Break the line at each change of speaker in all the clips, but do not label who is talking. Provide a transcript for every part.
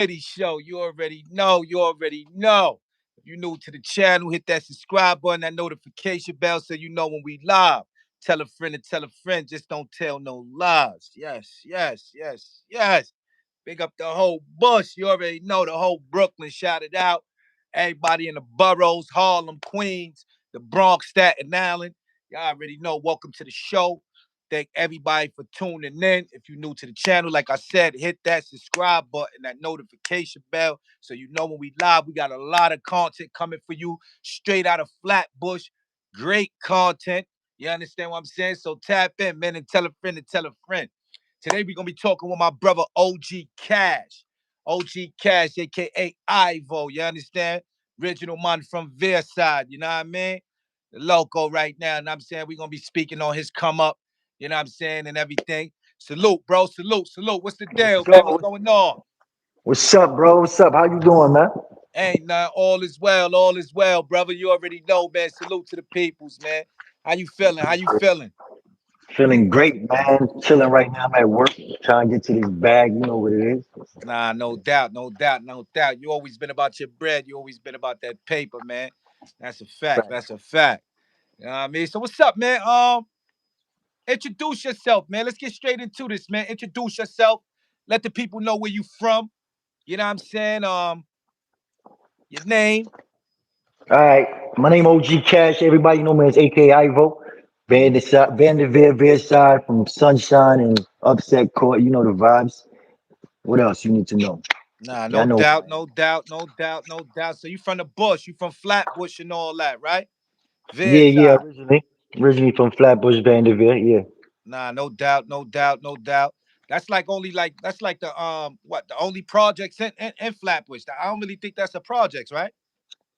Show. You already know. You already know. If you're new to the channel, hit that subscribe button, that notification bell so you know when we live. Tell a friend to tell a friend. Just don't tell no lies. Yes, yes, yes, yes. Big up the whole bush. You already know the whole Brooklyn. Shout it out. Everybody in the boroughs, Harlem, Queens, the Bronx, Staten Island. Y'all already know. Welcome to the show. Thank everybody for tuning in. If you're new to the channel, like I said, hit that subscribe button, that notification bell, so you know when we live. We got a lot of content coming for you, straight out of Flatbush. Great content. You understand what I'm saying? So tap in, man, and tell a friend to tell a friend. Today we're gonna be talking with my brother OG Cash. OG Cash, aka Ivo. You understand? Original man from Veer side, you know what I mean? The loco right now. And I'm saying we're gonna be speaking on his come up, you know what I'm saying, and everything. Salute, bro. Salute, salute. What's the
What's
deal, man? What's
up?
going on?
What's up, bro? What's up? How you doing, man?
Ain't nothing. All is well, brother. You already know, man. Salute to the peoples, man. How you feeling? How you feeling?
Feeling great, man. Chilling right now. I'm at work, trying to get to this bag. You know what it is.
Nah, no doubt, no doubt, no doubt. You always been about your bread. You always been about that paper, man. That's a fact.
Fact.
That's a fact. You know what I mean? So what's up, man? Introduce yourself, man. Let's get straight into this, man. Introduce yourself. Let the people know where you from. You know what I'm saying? Your name.
All right. My name OG Cash. Everybody know me as AK Ivo. Vanderveer, Veer side from Sunshine and Upset Court. You know the vibes. What else you need to know?
Nah,
Yeah, I
no
know who
doubt,
I am.
no doubt, no doubt, no doubt. So you from the bush, you from Flatbush and all that, right?
Yeah, yeah.
Vidside.
Originally from Flatbush, Vanderveer. Yeah.
Nah, no doubt, no doubt, no doubt. That's like the what the only projects in Flatbush. I don't really think that's the projects, right?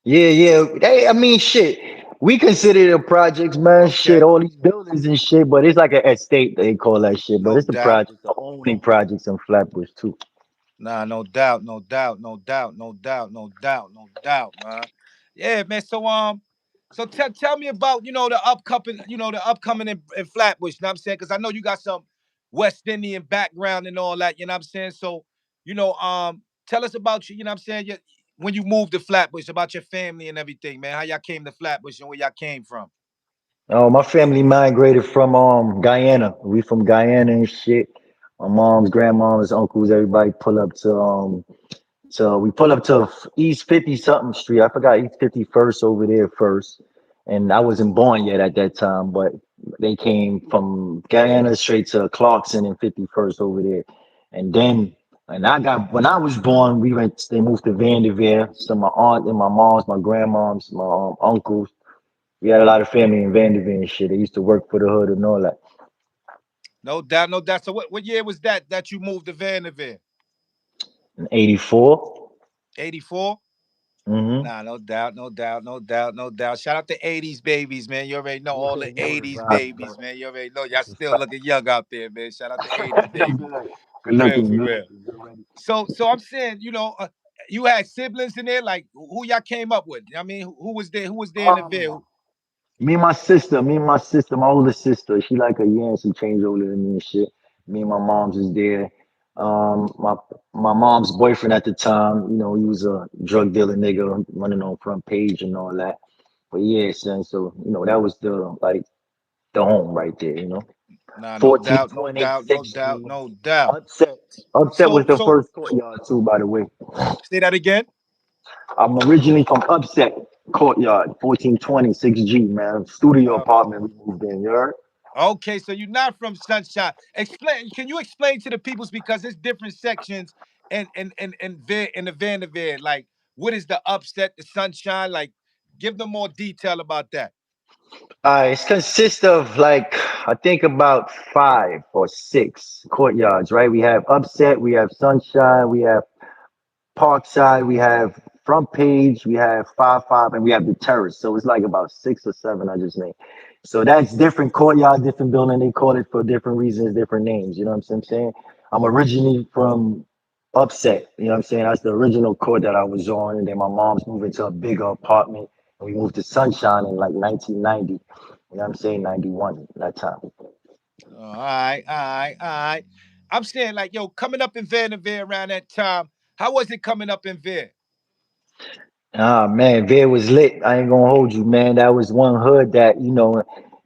Yeah, yeah. They, I mean, shit. We consider it a projects, man. Shit,
Okay.
all these buildings and shit, but it's like an estate they call that shit. But
No
it's the
doubt.
projects, the only projects in Flatbush too.
Nah, no doubt, no doubt, no doubt, no doubt, no doubt, no doubt, man. Yeah, man. So tell me about the upcoming in Flatbush. You know what I'm saying? Because I know you got some West Indian background and all that. You know what I'm saying? So tell us about you. You know what I'm saying? When you moved to Flatbush, about your family and everything, man. How y'all came to Flatbush and where y'all came from.
Oh, my family migrated from Guyana. We from Guyana and shit. My mom's, grandma's, uncles, everybody pull up to we pull up to East 50 something Street. I forgot East 51st over there first. And I wasn't born yet at that time, but they came from Guyana straight to Clarkson and 51st over there. And then and I got when I was born, they moved to Vanderveer. So my aunt and my mom's, my grandmoms, my uncles. We had a lot of family in Vanderveer and shit. They used to work for the hood and all that.
No doubt, no doubt. So what year was that you moved to Vanderveer?
In 84.
84?
Mm-hmm.
Nah, no doubt, no doubt, no doubt, no doubt. Shout out to 80s babies, man. You already know all
Yeah,
the
you know the
80s
vibes, man.
babies, man. You already know y'all
That's a
still
fact.
looking young out there, man. Shout out to 80s babies.
Good.
For
Good
real,
looking,
for
good
real.
looking. Good ready.
So I'm saying, you had siblings in there, like who y'all came up with. I mean, who was there? Who was there in the
Um,
Ville?
my older sister, she like a year and some change older than me and shit. Me and my mom's is there. My mom's boyfriend at the time, he was a drug dealer nigga running on front page and all that. But yeah, son, so that was the home right there.
Nah, no doubt, no
1420
doubt, no
6th
doubt,
Street.
no doubt.
Upset. Upset
So
was the
so
first courtyard too, by the way.
say that again.
I'm originally from Upset Courtyard, 1420 6G, man. Studio apartment we moved in, you heard?
Okay, so you're not from Sunshine. Explain. Can you explain to the peoples because there's different sections in the Vanderveer. Like, what is the upset, the Sunshine? Like, give them more detail about that.
It consists of I think about 5 or 6 courtyards, right? We have Upset, we have Sunshine, we have Parkside, we have Front Page, we have 5 and we have the Terrace. So it's like about 6 or 7 I just named. So that's different courtyard, different building. They call it for different reasons, different names. You know what I'm saying? I'm originally from Upset. You know what I'm saying? That's the original court that I was on. And then my mom's moved into a bigger apartment. And we moved to Sunshine in like 1990. You know what I'm saying? 91, that time.
All right, all right, all right. I'm saying, like, yo, coming up in Vanderveer around that time, How was it coming up in Veer?
Ah man, Veer was lit. I ain't gonna hold you, man. That was one hood that,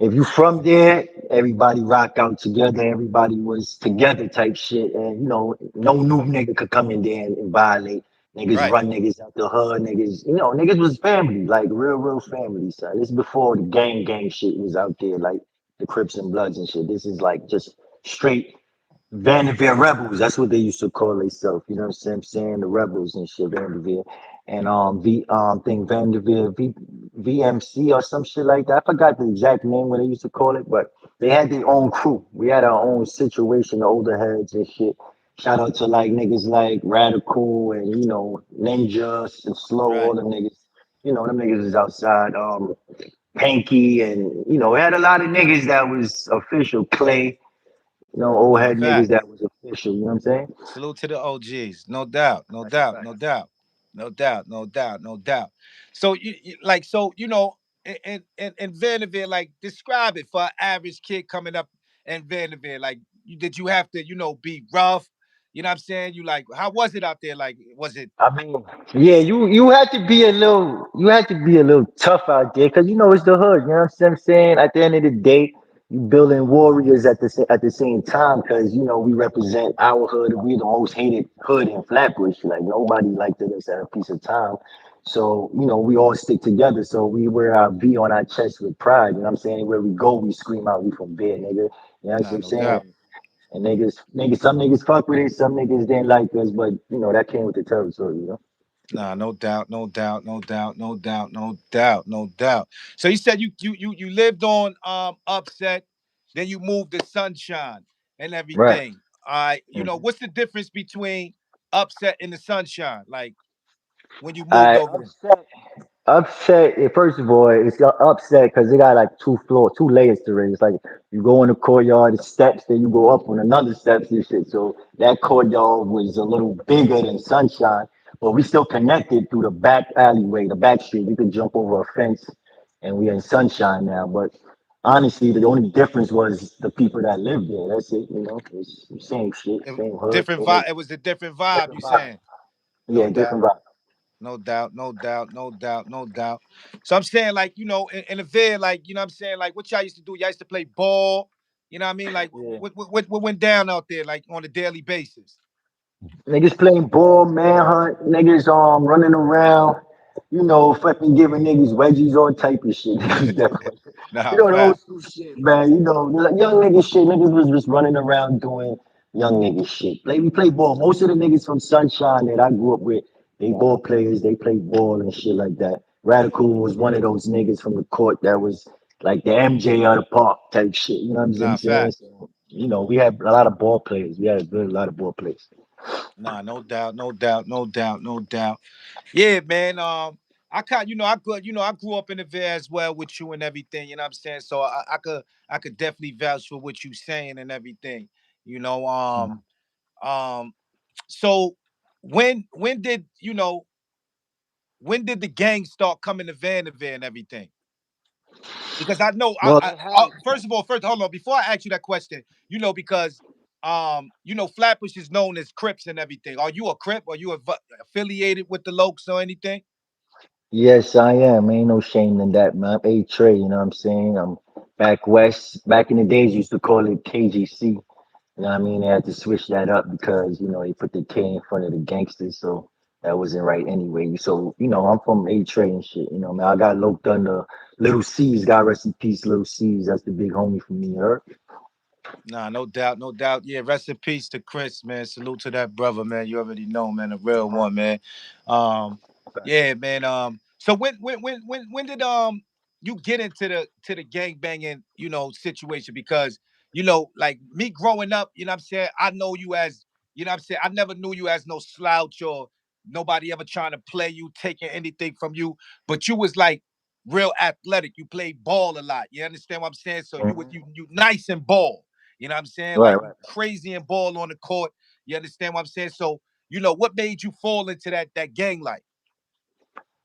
if you from there, everybody rock out together. Everybody was together type shit. And no new nigga could come in there and violate. Niggas
Right.
run niggas out the hood. Niggas was family, like real family. So this is before the gang shit was out there, like the Crips and Bloods and shit. This is like just straight Vanderveer rebels. That's what they used to call themselves. You know what I'm saying? The rebels and shit, Vanderveer. And thing Vanderveer VMC or some shit like that. I forgot the exact name what they used to call it, but they had their own crew. We had our own situation, the older heads and shit. Shout out to like niggas like Radical and Ninja and Slow, all
Right.
the niggas. Them niggas is outside. Panky and we had a lot of niggas that was official. Clay, old
Nah,
head niggas
facts.
that was official. You know what I'm saying?
Salute to the OGs. No doubt. No
That's a
doubt.
fact.
No doubt. No doubt. No doubt. No doubt. So in Vanderveer, like describe it for an average kid coming up in Vanderveer. Like, did you have to, be rough? You know what I'm saying? You like, how was it out there? Like, was it?
I mean, yeah, you had to be a little tough out there because it's the hood. You know what I'm saying? At the end of the day, you building warriors at the same time because we represent our hood. We're the most hated hood in Flatbush. Like nobody liked us at a piece of time. So we all stick together. So we wear our V on our chest with pride. You know what I'm saying? Where we go, we scream out, "We from Bed, nigga." You know what
Nah,
I'm
no doubt.
saying? And some niggas fuck with it, some niggas didn't like us, but that came with the territory.
Nah, no doubt, no doubt, no doubt, no doubt, no doubt, no doubt. So you said you lived on Upset, then you moved to Sunshine and
Right.
everything. All right,
Mhm.
what's the difference between Upset and the Sunshine? Like when you moved
I
over there.
upset. First of all, it's got upset because it got like two layers to it. It's like you go in the courtyard, the steps, then you go up on another steps and shit. So that courtyard was a little bigger than Sunshine, but we still connected through the back alleyway, the back street. You could jump over a fence, and we in Sunshine now. But honestly, the only difference was the people that lived there. That's it. It's the same shit,
It,
same hood,
different
same
vibe.
everything.
It was a different vibe.
Different
You
vibe.
saying? No
Yeah,
doubt.
different vibe.
No doubt, no doubt, no doubt, no doubt. So I'm saying, like, in the vid, like, I'm saying, like, what y'all used to do? Y'all used to play ball. You know what I mean? Like,
Yeah.
what went down out there, like, on a daily basis?
Niggas playing ball, manhunt, niggas running around, fucking giving niggas wedgies, all type of shit. Niggas definitely,
Nah,
the old
fact.
school shit, man. The young nigga shit. Niggas was just running around doing young nigga shit. Like we play ball. Most of the niggas from Sunshine that I grew up with, they ball players. They play ball and shit like that. Radical was one of those niggas from the court that was like the MJ of the park type shit. You know what I'm
Nah,
saying?
fact.
So, we had a lot of ball players. We had a good lot of ball players.
Nah, no doubt, no doubt, no doubt, no doubt. Yeah, man. I kind, I grew up in the Ville as well with you and everything. You know what I'm saying? So I could definitely vouch for what you saying and everything. You know, um. So when did the gang start coming to Vanderveer and everything? Because I know,
Well, they had.
first of all, hold on, before I ask you that question, because Flatbush is known as Crips and everything. Are you a Crip? Are you affiliated with the Lokes or anything?
Yes, I am. Ain't no shame in that, man. I'm A Trey, you know what I'm saying? I'm back west. Back in the days, used to call it KGC. You know what I mean? They had to switch that up because, they put the K in front of the gangsters, so that wasn't right anyway. So, I'm from A Trey and shit, man. I got loked under Little C's, God rest in peace, Little C's. That's the big homie for me, her.
Nah, no doubt, no doubt. Yeah, rest in peace to Chris, man. Salute to that brother, man. You already know, man, a real one, man. Um, yeah, man. So when did you get into the gang banging, situation? Because like me growing up, you know what I'm saying, I know you as, you know what I'm saying, I never knew you as no slouch or nobody ever trying to play you, taking anything from you, but you was like real athletic. You played ball a lot. You understand what I'm saying? So you would
Mhm.
you nice and ball. You know what I'm saying?
Right,
Like you
right.
crazy and ball on the court. You understand what I'm saying? So, what made you fall into that gang life?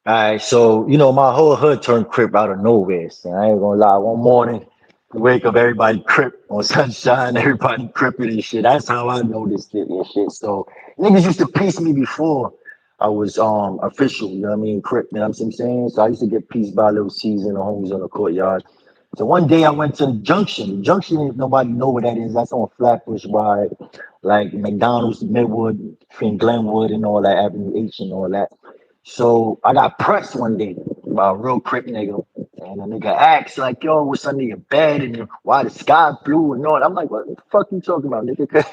All right, so my whole hood turned crip out of nowhere. So I ain't gonna lie. One morning. wake up, everybody crip on sunshine, everybody cripping and shit. That's how I noticed it and shit. So niggas used to piece me before I was official, you know what I mean, crip, you know what I'm saying? So I used to get pieced by little C's and the homies on the courtyard. So one day I went to the junction. The junction, if nobody know what that is, that's on Flatbush by like McDonald's, Midwood, between Glenwood and all that, Avenue H and all that. So I got pressed one day by a real crip nigga. And the nigga asked, like, yo, what's under your bed and why the sky blue and all that. I'm like, what the fuck you talking about, nigga? 'Cause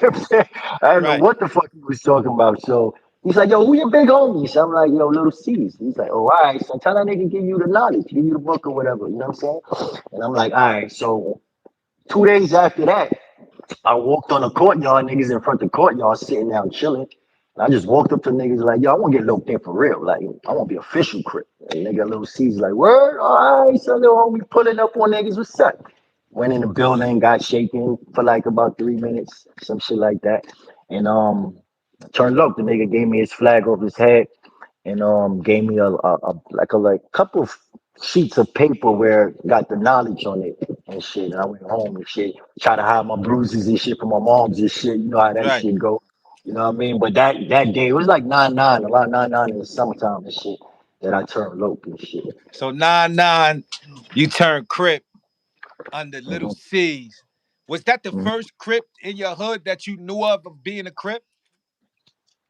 I didn't know
Right.
what the fuck he was talking about. So he's like, yo, who your big homies? I'm like, yo, little C's. He's like, oh, all right. So tell that nigga give you the knowledge, give you the book or whatever. You know what I'm saying? And I'm like, all right. So 2 days after that, I walked on the courtyard, niggas in front of the courtyard sitting down chilling. And I just walked up to niggas like, yo, I want to get locked in for real. Like, I want to be official crip. And nigga, little C's like, word, all right, so little homie pulling up on niggas, what's up? Went in the building, got shaken for like about 3 minutes, some shit like that. And turned up, the nigga gave me his flag off his head and gave me a couple of sheets of paper where it got the knowledge on it and shit. And I went home and shit, try to hide my bruises and shit from my moms and shit. You know how that
Right.
shit go. You know what I mean? But that day it was like 9-9, around 9-9 in the summertime and shit that I turned loc and shit.
So 9-9, you turned Crip under Little
Mhm,
C's. Was that the
mhm.
first Crip in your hood that you knew of being a Crip?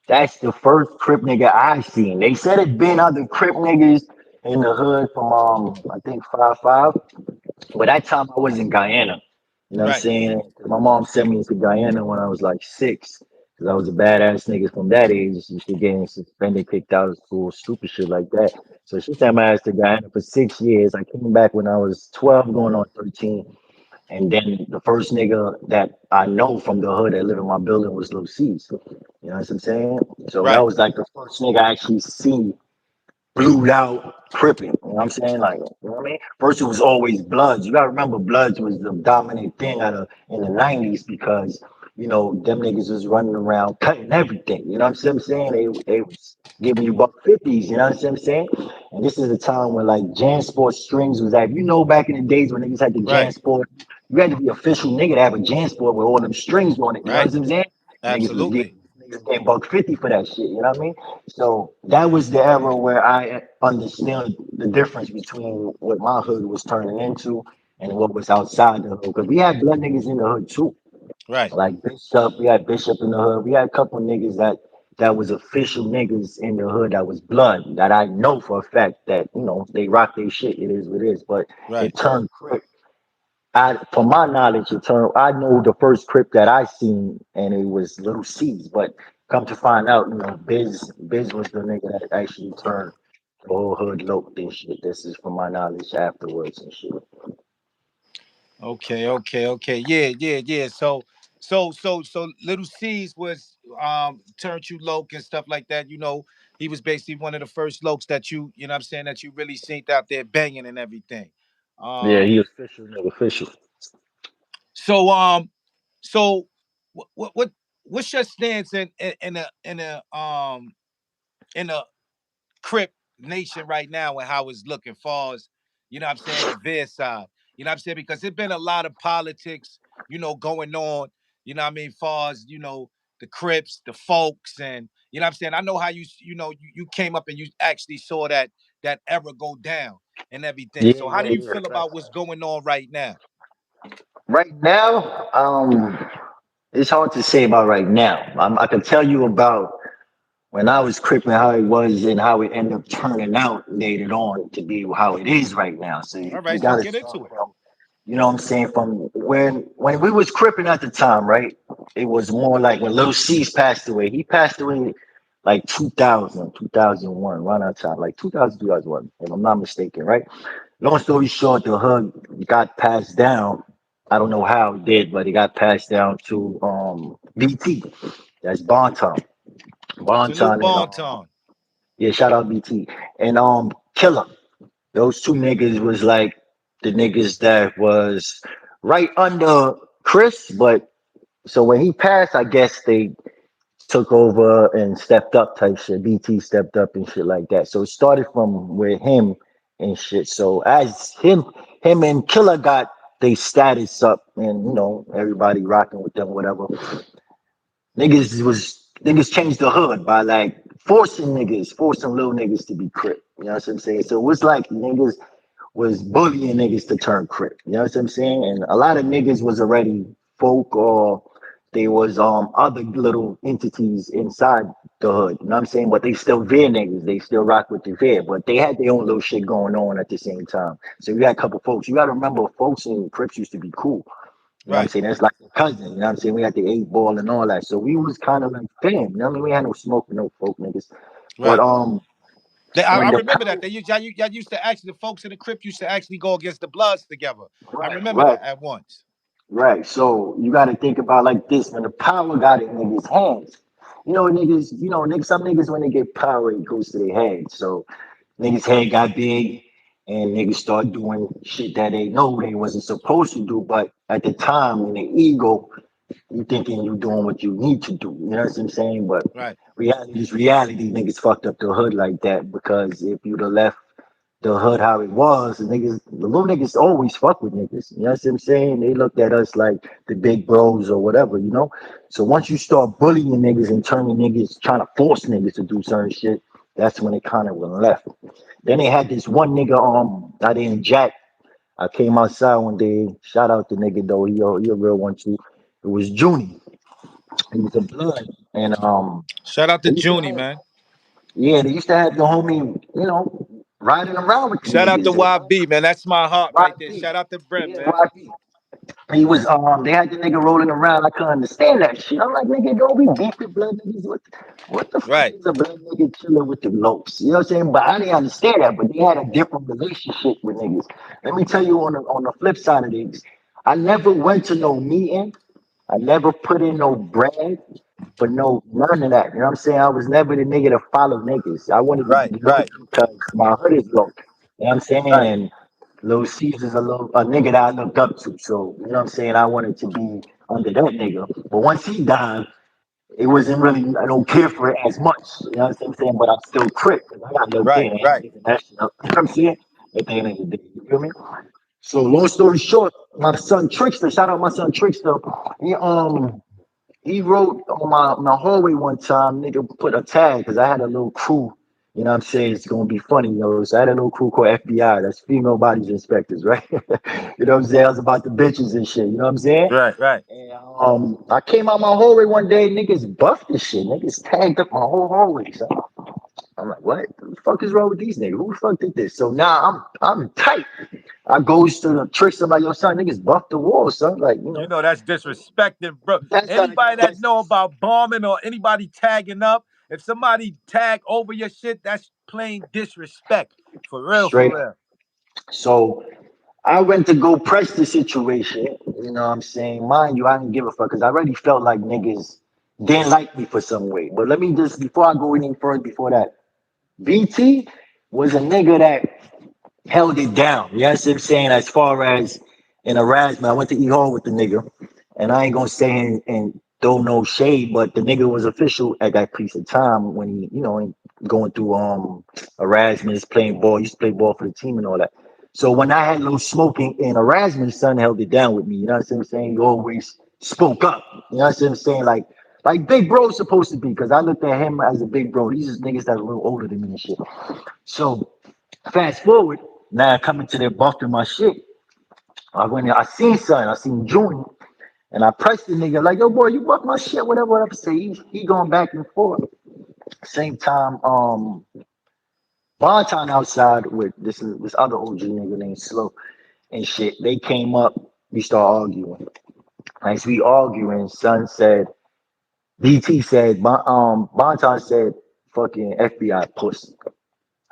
That's the first Crip nigga I seen. They said it been other Crip niggas in the hood from I think 5-5. But that time I was in Guyana. You know what I'm
Right.
saying? My mom sent me to Guyana when I was like 6. Because I was a badass nigga from that age. Used to getting suspended, kicked out of school, stupid shit like that. So she sent my ass to Guyana for 6 years. I came back when I was 12, going on 13. And then the first nigga that I know from the hood that lived in my building was Lil C's. You know what I'm saying? So that
Right.
was like the first nigga I actually seen blued out cripping. You know what I'm saying? Like, you know what I mean? First, it was always Bloods. You gotta remember, Bloods was the dominant thing in the '90s because them niggas was running around cutting everything. You know what I'm saying? They was giving you buck fifties. You know what I'm saying? And this is a time when like Jansport strings was at. Back in the days when niggas had the
Right.
Jansport, you had to be official nigga to have a Jansport with all them strings on it. You know
Right.
what I'm saying?
Absolutely.
Niggas getting buck 50 for that shit. You know what I mean? So that was the era where I understood the difference between what my hood was turning into and what was outside the hood. Because we had blood niggas in the hood too.
Right.
Like Bishop, we had Bishop in the hood. We had a couple niggas that was official niggas in the hood that was blood that I know for a fact that they rock their shit. It is what it is. But
Right.
it turned crip. From my knowledge, I know the first Crip that I seen, and it was Little C's. But come to find out, Biz was the nigga that actually turned the whole hood loc this shit. This is from my knowledge afterwards and shit.
Okay, okay, okay. Yeah, yeah, yeah. So Little C's was turned you loc and stuff like that. He was basically one of the first locs that you know what I'm saying, that you really seen out there banging and everything.
Yeah,
Um
he official, nigga, official.
so so what's your stance in a Crip nation right now and how it's looking far as, you know what I'm saying, the veer side. You know what I'm saying? Because there's been a lot of politics, going on, what I mean, far as, the Crips, the folks, and you know what I'm saying? I know how you came up and you actually saw that era go down and everything.
Yeah,
So how
yeah,
do you
yeah.
feel about
Facts.
what's going on right now?
Right now, it's hard to say about right now. I can tell you about when I was crippling how it was and how it ended up turning out later on to be how it is right now. So
All
you
right, so
got to
get
start
into it.
from, what I'm saying, from when we was cripping at the time, right? It was more like when Lil C's passed away. He passed away like 2000, 2001, around that time, like 2000, 2001, if I'm not mistaken, right? Long story short, the hood got passed down. I don't know how it did, but it got passed down to BT. That's Bonton.
Salute
Bonton and
Bonton.
yeah, shout out BT. And Killer. Those two niggas was like the niggas that was right under Chris, but so when he passed, I guess they took over and stepped up type shit. BT stepped up and shit like that. So it started from with him and shit. So as him and Killer got they status up, and everybody rocking with them, whatever. Niggas changed the hood by like forcing little niggas to be crip. You know what I'm saying? So it was like niggas was bullying niggas to turn crip. You know what I'm saying? And a lot of niggas was already folk, or they was other little entities inside the hood. You know what I'm saying? But they still veer niggas. They still rock with the veer. But they had their own little shit going on at the same time. So you had a couple folks. You gotta remember, folks and crips used to be cool. You know what I'm
Right,
saying? That's like a cousin. You know what I'm saying? We had the 8 ball and all that. So we was kind of like fam. You know what I mean? We had no smoke with no folk niggas. But
right. I
when the
remember that.
power,
Y'all used to actually, the folks in the crypt used to actually go against the Bloods together. I
right,
remember
right,
that at once.
right. So you got to think about like this: when the power got in niggas' hands, niggas, some niggas when they get power, it goes to their head. So niggas' head got big, and niggas start doing shit that they know they wasn't supposed to do. But at the time, in the ego, you thinking you doing what you need to do. You know what I'm saying? But
Right,
reality is reality. Niggas fucked up the hood like that, because if you'd have left the hood how it was, the little niggas always fuck with niggas. You know what I'm saying? They looked at us like the big bros or whatever. So once you start bullying niggas and turning niggas, trying to force niggas to do certain shit, that's when it kind of went left. Then they had this one nigga, I didn't Jack. I came outside one day. Shout out the nigga though. He a real one too. It was Junie. He was a blood, and
shout out to
they used to
Junie,
have,
man.
yeah, they used to have the homie, riding around with the
Shout out to
niggas. And
YB, man. That's my heart right there.
YB,
Shout out to Brim,
yeah,
man.
YB. He was they had the nigga rolling around. I couldn't understand that shit. I'm like, nigga, don't be beefing blood niggas. What the fuck
Right.
is a blood nigga chilling with the lopes? You know what I'm saying? But I didn't understand that. But they had a different relationship with niggas. Let me tell you, on the flip side of this, I never went to no meeting. I never put in no bread for no none of that. You know what I'm saying? I was never the nigga to follow niggas. I wanted to
Right,
be low
right,
because my hood is low. You know what I'm saying?
right,
And Lil Caesar's a nigga that I looked up to. So, you know what I'm saying? I wanted to be under that nigga. But once he died, it wasn't really, I don't care for it as much. You know what I'm saying? But I'm still crip because I got no
right,
pain. I ain't
right.
giving that shit up. You know what I'm saying? At the end of the day. You feel me? So long story short, my son Trickster, shout out my son Trickster. He he wrote on my hallway one time, nigga put a tag because I had a little crew. You know what I'm saying? It's gonna be funny, So I had a little crew called FBI, that's female bodies inspectors, right? You know what I'm saying? I was about the bitches and shit, you know what I'm saying?
Right, right.
And I came out my hallway one day, niggas buffed this shit. Niggas tagged up my whole hallway. So I'm like, what the fuck is wrong with these niggas? Who the fuck did this? So now I'm tight. I goes to the tricks. I'm like, yo, son, niggas buffed the wall, son. Like,
You know that's disrespecting, bro.
that's
Anybody that
that's
know about bombing or anybody tagging up, if somebody tag over your shit, that's plain disrespect. For real, for
straight up.
real.
So I went to go press the situation. You know what I'm saying? Mind you, I didn't give a fuck because I already felt like niggas didn't like me for some way. But let me just, before I go any further, before that, BT was a nigga that held it down. You know what I'm saying? As far as in Erasmus, I went to E Hall with the nigga, and I ain't gonna say and throw no shade, but the nigga was official at that piece of time when he, going through Erasmus, playing ball, used to play ball for the team and all that. So when I had a little smoking in Erasmus, son held it down with me. You know what I'm saying? He always spoke up. You know what I'm saying? Like big bro's supposed to be, because I looked at him as a big bro. These is niggas that's a little older than me and shit. So fast forward, now coming to their busting my shit. I went there, I seen son, I seen June, and I pressed the nigga like, yo boy, you buck my shit, whatever, whatever. Say he going back and forth. Same time, Bonton outside with this other OG nigga named Slow and shit. They came up, we start arguing. As we arguing, son said, DT said, Bonton said, fucking FBI pussy.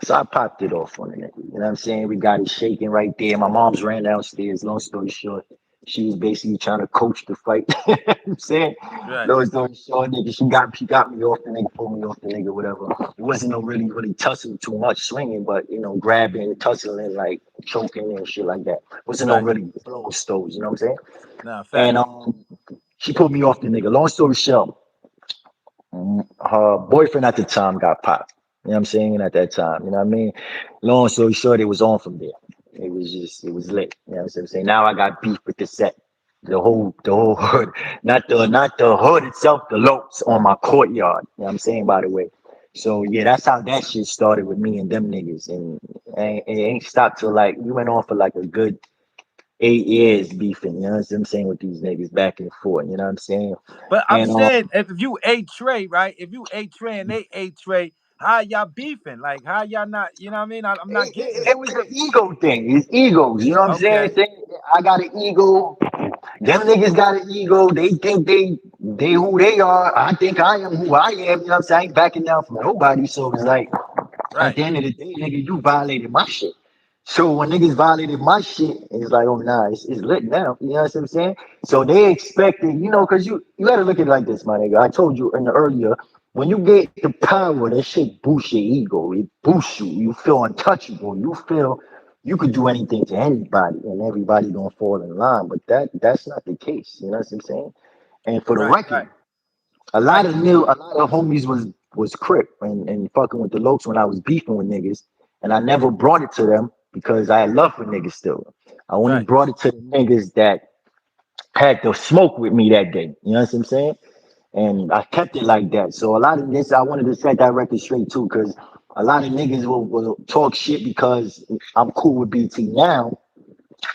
So I popped it off on the nigga. You know what I'm saying? We got it shaking right there. My mom's ran downstairs. Long story short, she was basically trying to coach the fight. You know what I'm saying?
Right,
Long story short, nigga, she got me off the nigga, pulled me off the nigga, whatever. It wasn't no really tussling too much swinging, but grabbing, tussling, like choking and shit like that. Wasn't no
right.
really blow stoves, you know what I'm saying?
Nah,
And
facts.
she pulled me off the nigga. Long story short, her boyfriend at the time got popped. You know what I'm saying? At that time, you know what I mean? Long story short, it was on from there. it was lit. You know what I'm saying? Now I got beef with the set. The whole hood. Not the hood itself, the locs on my courtyard. You know what I'm saying, by the way. So yeah, that's how that shit started with me and them niggas. And it ain't stopped till like we went on for like a good 8 years beefing, you know what I'm saying, with these niggas back and forth, you know what I'm saying?
But I'm
And
saying, if you A Trey, right? If you A Trey and they A Trey, how y'all beefing? Like, how y'all not? You know what I mean? I'm not getting
it
it.
was an ego thing. It's egos, you know what I'm saying?
Okay,
I got an ego. Them niggas got an ego. They think they who they are. I think I am who I am. You know what I'm saying? I ain't backing down from nobody. So it's like at
right,
the end of the day, nigga, you violated my shit. So when niggas violated my shit, it's like, oh nah, it's lit now. You know what I'm saying? So they expected, you know, because you gotta look at it like this, my nigga. I told you in the earlier, when you get the power, that shit boosts your ego. It boosts you. You feel untouchable. You feel you could do anything to anybody, and everybody gonna fall in line. But that's not the case. You know what I'm saying? And for the
right,
record,
right, right.
a lot of homies was crip and fucking with the lokes when I was beefing with niggas, and I never brought it to them because I had love for niggas still. I only
Right.
brought it to the niggas that had to smoke with me that day. You know what I'm saying? And I kept it like that. So a lot of this, I wanted to set that record straight too, because a lot of niggas will talk shit because I'm cool with BT now,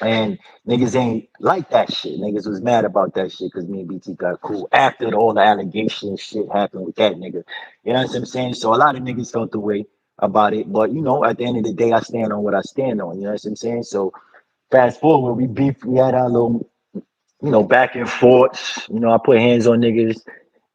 and niggas ain't like that shit. Niggas was mad about that shit because me and BT got cool after all the allegation shit happened with that nigga. You know what I'm saying? So a lot of niggas felt the way about it. But you know, at the end of the day, I stand on what I stand on. You know what I'm saying? So fast forward, we beef, we had our little, you know, back and forth. You know, I put hands on niggas.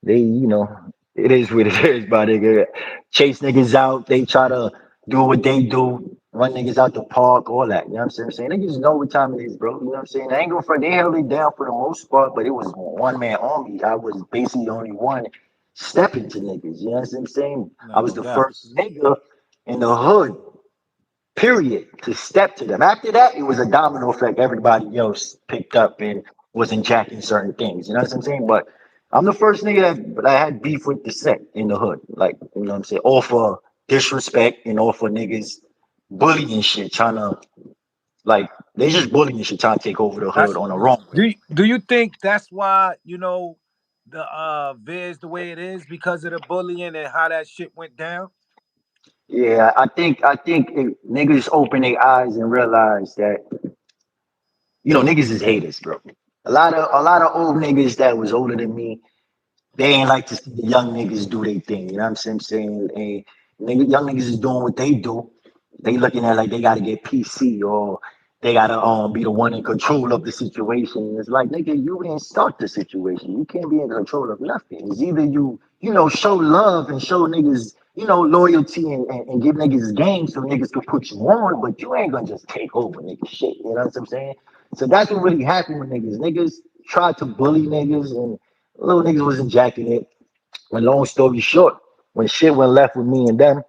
They, you know, it is what it is, but nigga. Chase niggas out. They try to do what they do, run niggas out the park, all that. You know what I'm saying? Niggas know what time it is, bro. You know what I'm saying? I ain't going for they held it down for the most part, but it was one man army. I was basically the only one stepping to niggas. You know what I'm saying? I
No,
was
no
the
doubt.
first nigga in the hood, period, to step to them. After that, it was a domino effect. Everybody else picked up and wasn't jacking certain things. You know what I'm saying? But I'm the first nigga that I had beef with the set in the hood. Like, you know what I'm saying? All for disrespect and all for niggas bullying shit, trying to, like, they just bullying shit, trying to take over the hood
That's
on the wrong way.
do you think that's why the Veer's the way it is because of the bullying and how that shit went down?
Yeah, I think niggas open their eyes and realize that, you know, niggas is haters, bro. A lot of old niggas that was older than me, they ain't like to see the young niggas do their thing. You know what I'm saying? And young niggas is doing what they do. They looking at like they gotta get PC or they gotta be the one in control of the situation. It's like, nigga, you didn't start the situation. You can't be in control of nothing. It's either you know, show love and show niggas, you know, loyalty and give niggas game so niggas can put you on, but you ain't gonna just take over niggas shit. You know what I'm saying? So that's what really happened with niggas. Niggas tried to bully niggas and little niggas wasn't jacking it. And long story short, when shit went left with me and them,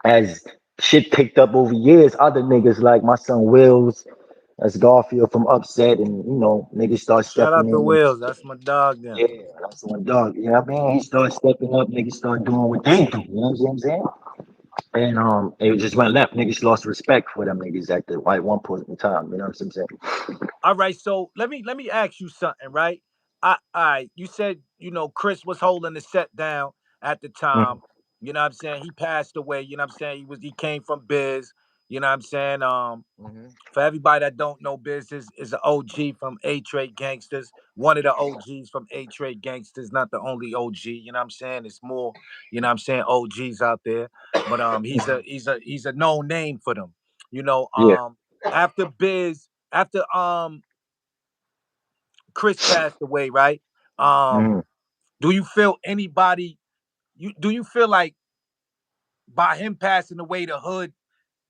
as shit picked up over years, other niggas like my son Wills, that's Garfield from Upset, and you know, niggas start
Shout
stepping
out to
in.
Wills. That's my dog then.
Yeah, that's my dog. You know what I mean? He started stepping up, niggas start doing what they do. You know what I'm saying? And it just went left. Niggas lost respect for them niggas at the at one point in time. You know what I'm saying?
All right, so let me ask you something, right? You said Chris was holding the set down at the
Mm-hmm.
time. You know what I'm saying? He passed away. You know what I'm saying? He came from Biz. You know what I'm saying? For everybody that don't know, Biz is an OG from A Trade Gangsters. One of the OGs from A Trade Gangsters, not the only OG. You know what I'm saying? It's more. You know what I'm saying? OGs out there, but he's a known name for them. You know,
Yeah.
after Biz after Chris passed away, right? Um,
Mm-hmm.
do you feel anybody? Do you feel like by him passing away, the hood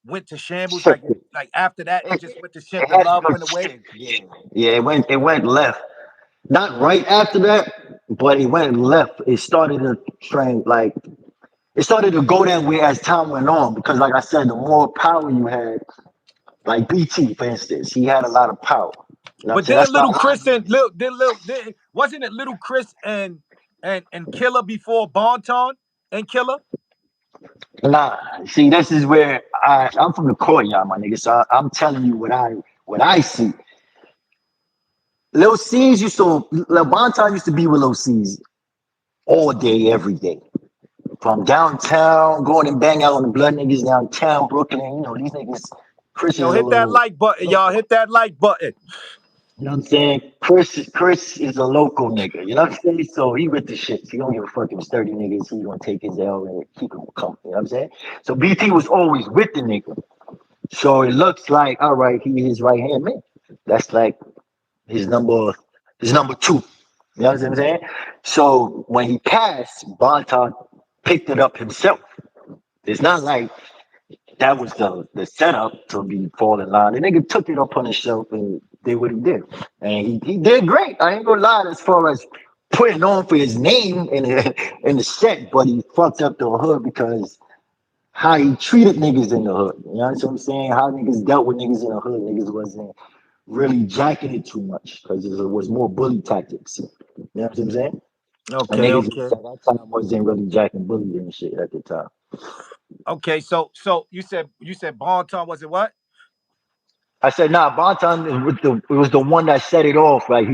went to shambles?
Shifted.
Like after that, it
It,
just went to
it
shit. The
had
love
to
went away.
shift. Yeah. Yeah. It went left. Not right after that, but it went left. It started to train like it started to go that way as time went on because, like I said, the more power you had, like BT, for instance, he had a lot of power. You know what I'm
But
saying?
didn't
That's why a
little
lot of
Chris and
niggas.
wasn't it little Chris and Killer before Bonton and Killer?
Nah, see, this is where I'm from the courtyard, my nigga. So I'm telling you what I see. Lil C's used to Lil Bonton used to be with Lil C's all day, every day. From downtown, going and bang out on the blood niggas downtown, Brooklyn. You know, these niggas, Chris
Yo,
is a
hit that
little
like button, y'all.
local.
Hit that like button.
You know what I'm saying? Chris is a local nigga. You know what I'm saying? So he with the shit. He don't give a fuck if it's 30 niggas. He gonna take his L and keep him coming. You know what I'm saying? So BT was always with the nigga. So it looks like, all right, he his right hand man. That's like his number his number two. You know what I'm saying? So when he passed, Bonton picked it up himself. It's not like that was the setup to be fall in line. The nigga took it up on himself and did what he did. And he did great. I ain't gonna lie as far as putting on for his name in the set, but he fucked up the hood because how he treated niggas in the hood. You know what I'm saying? How niggas dealt with niggas in the hood. Niggas wasn't really jacking it too much because it was more bully tactics. You know what I'm saying? And
Okay,
niggas
okay.
at that time wasn't really jacking bully and shit at the time.
Okay, so you said Bonton was it what?
I said, nah, Bonton it was the one that set it off. Right?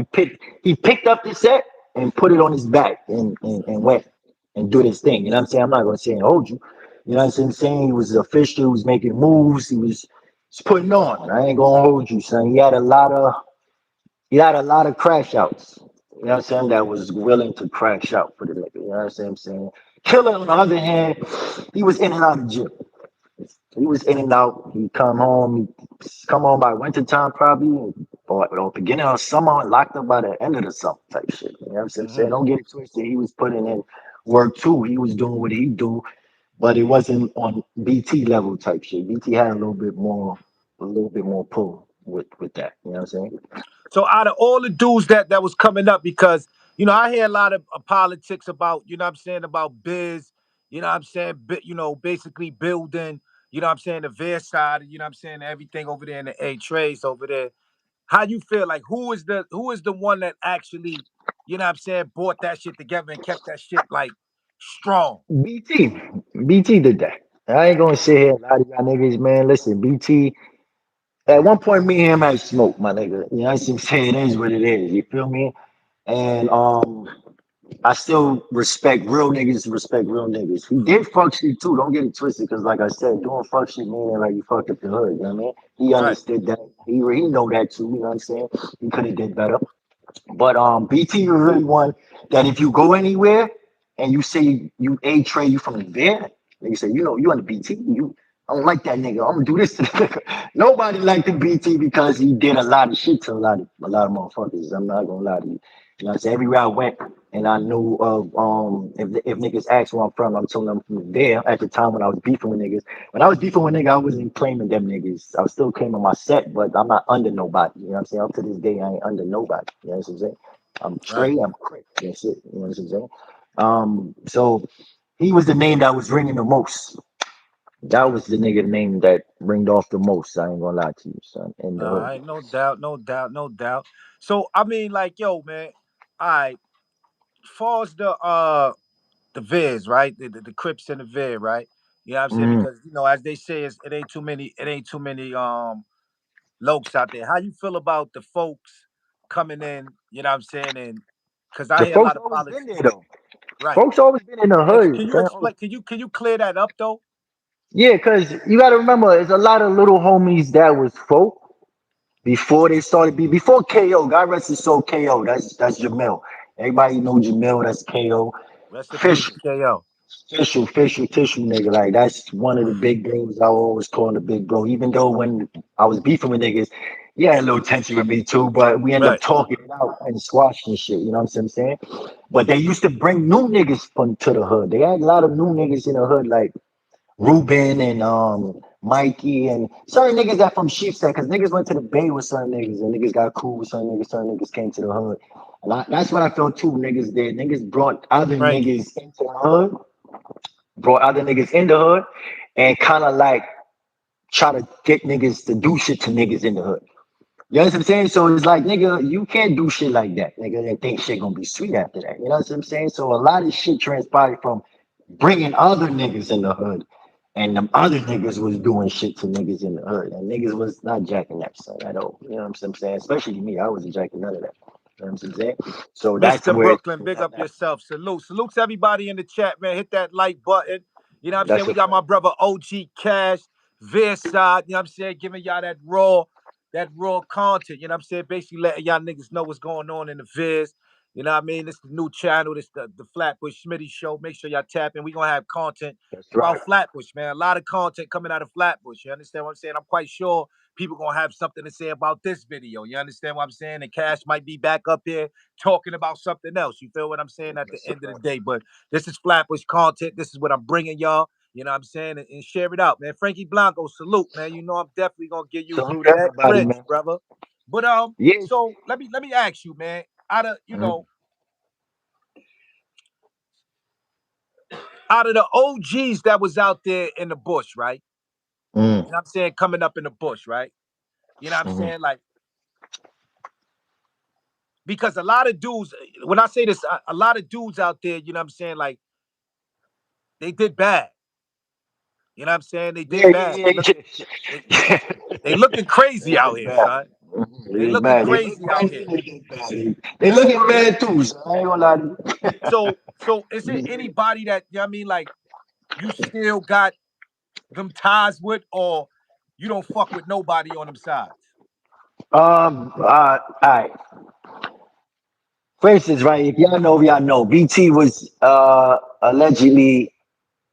He picked up the set and put it on his back and went and do his thing. You know what I'm saying? I'm not gonna say and hold you. You know what I'm saying? He was official, he was making moves, he was putting on. I ain't gonna hold you, son. He had a lot of crash outs. You know what I'm saying? That was willing to crash out for the nigga. You know what I'm saying? Killer on the other hand, he was in and out of jail. He was in and out. He come home by wintertime probably, or beginning of summer, and locked up by the end of the summer type shit. You know what I'm saying?
Hmm.
Don't get it twisted. He was putting in work too. He was doing what he do, but it wasn't on BT level type shit. BT had a little bit more pull with that. You know what I'm saying?
So out of all the dudes that was coming up, because I hear a lot of politics about, I'm saying, about biz, I'm saying, basically building, I'm saying, the Veer side, I'm saying, everything over there in the A trays over there. How you feel like who is the one that actually, I'm saying, brought that shit together and kept that shit like strong?
BT, BT did that. I ain't gonna sit here and lie to y'all niggas, man. Listen, BT. At one point, me and him had smoke, my nigga. You know what I'm saying? It is what it is. You feel me? And I still respect real niggas. He did fuck shit too. Don't get it twisted, because like I said, doing fuck shit meaning like you fucked up the hood. You know what I mean? He
Right.
understood that. He know that too. You know what I'm saying? He could have did better. But BT is really one that if you go anywhere and you say you A Trey, you from there, and you say, you on the BT, I don't like that nigga. I'm gonna do this to the nigga. Nobody liked the BT because he did a lot of shit to a lot of motherfuckers. I'm not gonna lie to you. You know what I'm saying? Everywhere I went and I knew of if niggas asked where I'm from, I'm telling them from there at the time when I was beefing with niggas. When I was beefing with niggas, I wasn't claiming them niggas. I was still claiming my set, but I'm not under nobody. You know what I'm saying? Up to this day, I ain't under nobody. You know what I'm saying? I'm
Right.
straight, I'm quick. That's it. You know what I'm saying? So he was the name that was ringing the most. That was the nigga name that ringed off the most. I ain't gonna lie to you, son. In the
All
hood.
right, no doubt, no doubt, no doubt. So I mean, like, yo, man, all right, far as the Viz, right? The Crips and the Vid, right? You know what I'm saying?
Mhm.
Because as they say, it ain't too many lokes out there. How you feel about the folks coming in, what I'm saying? And because I
The
hear a
folks
lot of
always been there
politics.
though.
Right.
Folks always been in the
And
hood.
can you
Son.
explain, can you clear that up though?
Yeah, because you got to remember, there's a lot of little homies that was folk before they started before KO. God rest his soul, KO. That's Jamil. Everybody know Jamil. That's KO.
Rest in peace
Fish,
to KO.
official tissue nigga. Like that's one of the big bros. I always call him the big bro. Even though when I was beefing with niggas, he had a little tension with me too, but we end up
Right.
talking it out and squashing shit. You know what I'm saying? But they used to bring new niggas from to the hood. They had a lot of new niggas in the hood, like Ruben and Mikey and certain niggas that from Sheepshead, because niggas went to the Bay with certain niggas and niggas got cool with certain niggas came to the hood. That's what I felt too. Niggas did. Niggas brought other
Right.
niggas into the hood, brought other niggas in the hood, and kind of like try to get niggas to do shit to niggas in the hood. You know what I'm saying? So it's like, nigga, you can't do shit like that, nigga, and think shit gonna be sweet after that. You know what I'm saying? So a lot of shit transpired from bringing other niggas in the hood. And them other niggas was doing shit to niggas in the hood. And niggas was not jacking that son at all. You know what I'm saying? Especially me. I wasn't jacking none of that. You know what I'm saying? So that's
Mr.
where
Brooklyn, big up yourself. Salute. Salute to everybody in the chat, man. Hit that like button. You know what I'm saying?
that's
We
a
got my
fact.
brother OG Cash, Veer side, you know what I'm saying? Giving y'all that raw content. You know what I'm saying? Basically letting y'all niggas know what's going on in the Viz. You know what I mean? This is the new channel. This the Flatbush Smitty show. Make sure y'all tap in. We're gonna have content
That's
about
right.
Flatbush, man. A lot of content coming out of Flatbush. You understand what I'm saying? I'm quite sure people gonna have something to say about this video. You understand what I'm saying? And Cash might be back up here talking about something else. You feel what I'm saying at the
That's a
end of the
fact.
day? But this is Flatbush content. This is what I'm bringing y'all. You know what I'm saying? And share it out, man. Frankie Blanco, salute, man. You know I'm definitely gonna give you
Salute to
that
everybody,
credit,
man.
brother. But
Yes.
so let me ask you, man. Out of
Mhm.
out of the OGs that was out there in the bush, right?
Mm,
You know what I'm saying? Coming up in the bush, right? You know what I'm
mhm.
saying? Like, because a lot of dudes, when I say this, a lot of dudes out there, you know what I'm saying? Like, they did bad. You know what I'm saying? They
Yeah,
did bad.
yeah, yeah,
They,
yeah.
they looking
They
crazy out
did
here,
bad.
son.
They
They
did
looking
bad. They look
crazy out
bad
here.
and they did bad. They looking bad too, so I ain't gonna lie to
So is it
you.
anybody that, you know what I mean, like, you still got them ties with, or you don't fuck with nobody on them sides?
All right. For instance, right, if y'all know, BT was allegedly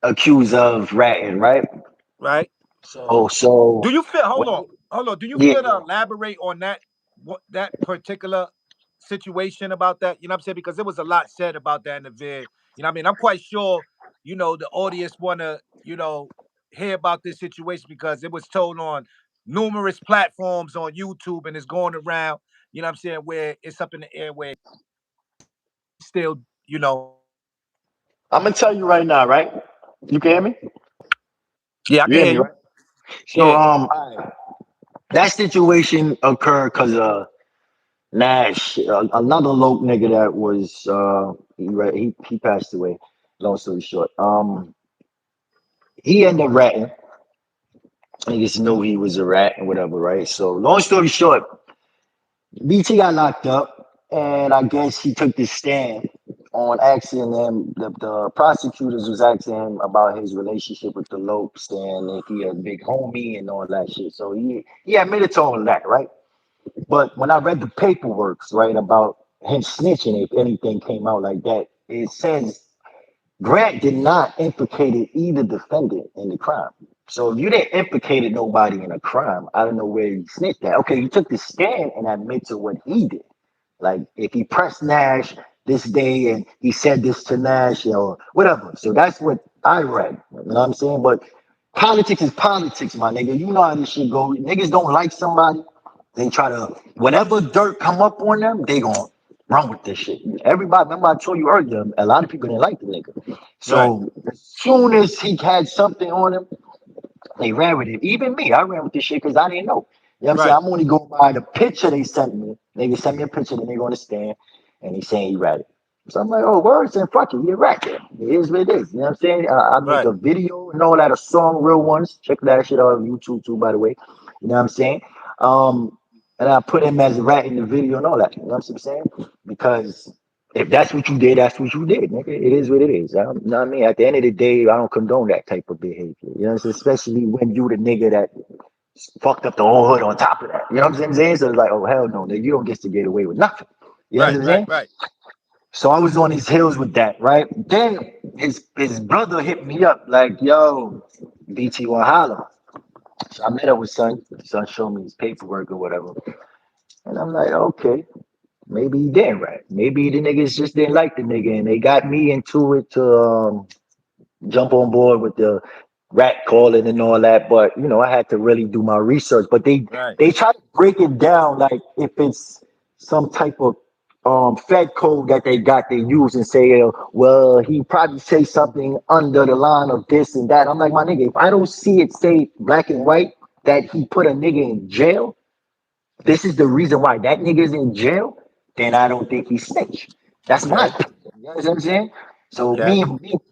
accused of ratting, right?
Right?
So
Do you feel?
when
Hold on. Do you
yeah,
feel to
yeah.
elaborate on that? What that particular situation about that? You know what I'm saying? Because there was a lot said about that in the vid. You know what I mean? I'm quite sure. The audience wanna hear about this situation because it was told on numerous platforms on YouTube and it's going around. You know what I'm saying? Where it's up in the air where still
I'm gonna tell you right now, right? You can hear me?
yeah, I
You
can
hear
hear
me,
you.
right? So
Yeah.
all right. That situation occurred because Nash, another loc nigga that was he passed away. Long story short, he ended up ratting. Niggas knew he was a rat and whatever, right? So long story short, BT got locked up, and I guess he took the stand on asking them. The prosecutors was asking him about his relationship with the Lopes and if he a big homie and all that shit. So he admitted to all of that, right? But when I read the paperwork, right, about him snitching, if anything came out like that, it says Grant did not implicate either defendant in the crime. So if you didn't implicate nobody in a crime, I don't know where you snitched that. Okay, you took the stand and admit to what he did. Like if he pressed Nash this day and he said this to Nash or whatever. So that's what I read. You know what I'm saying? But politics is politics, my nigga. You know how this shit go. Niggas don't like somebody. They try to whatever dirt come up on them, they gonna run with this shit. Everybody, remember I told you earlier, a lot of people didn't like the nigga.
Right.
So as soon as he had something on him, they ran with it. Even me, I ran with this shit because I didn't know. You know what I'm saying?
Right.
I'm only going by the picture they sent me. They sent me a picture, then they go on the stand, and he's saying he ratted. So I'm like, oh, words and fuck it, you're right there. It is what it is. You know what I'm saying? I make
Right.
a video and all that, a song, real ones. Check that shit out on YouTube too, by the way. You know what I'm saying? Um, and I put him as a rat in the video and all that. You know what I'm saying? Because if that's what you did, that's what you did, nigga. It is what it is. You know what I mean? At the end of the day, I don't condone that type of behavior. You know what I'm saying? Especially when you the nigga that fucked up the whole hood on top of that. You know what I'm saying? So it's like, oh hell no, nigga, you don't get to get away with nothing. You know what
Right.
I'm
Right.
saying?
Right.
So I was on his heels with that, right? Then his brother hit me up like, yo, BT one holler. So I met up with son. Son showed me his paperwork or whatever. And I'm like, okay, maybe he didn't, right? Maybe the niggas just didn't like the nigga and they got me into it to jump on board with the rat calling and all that. But I had to really do my research. But they
Right.
they try to break it down like if it's some type of Fed code that they got they use and say, well, he probably say something under the line of this and that. I'm like, my nigga, if I don't see it say black and white that he put a nigga in jail, this is the reason why that nigga's in jail, then I don't think he snitched. That's my
Okay.
opinion. You know what I'm saying? So
Okay.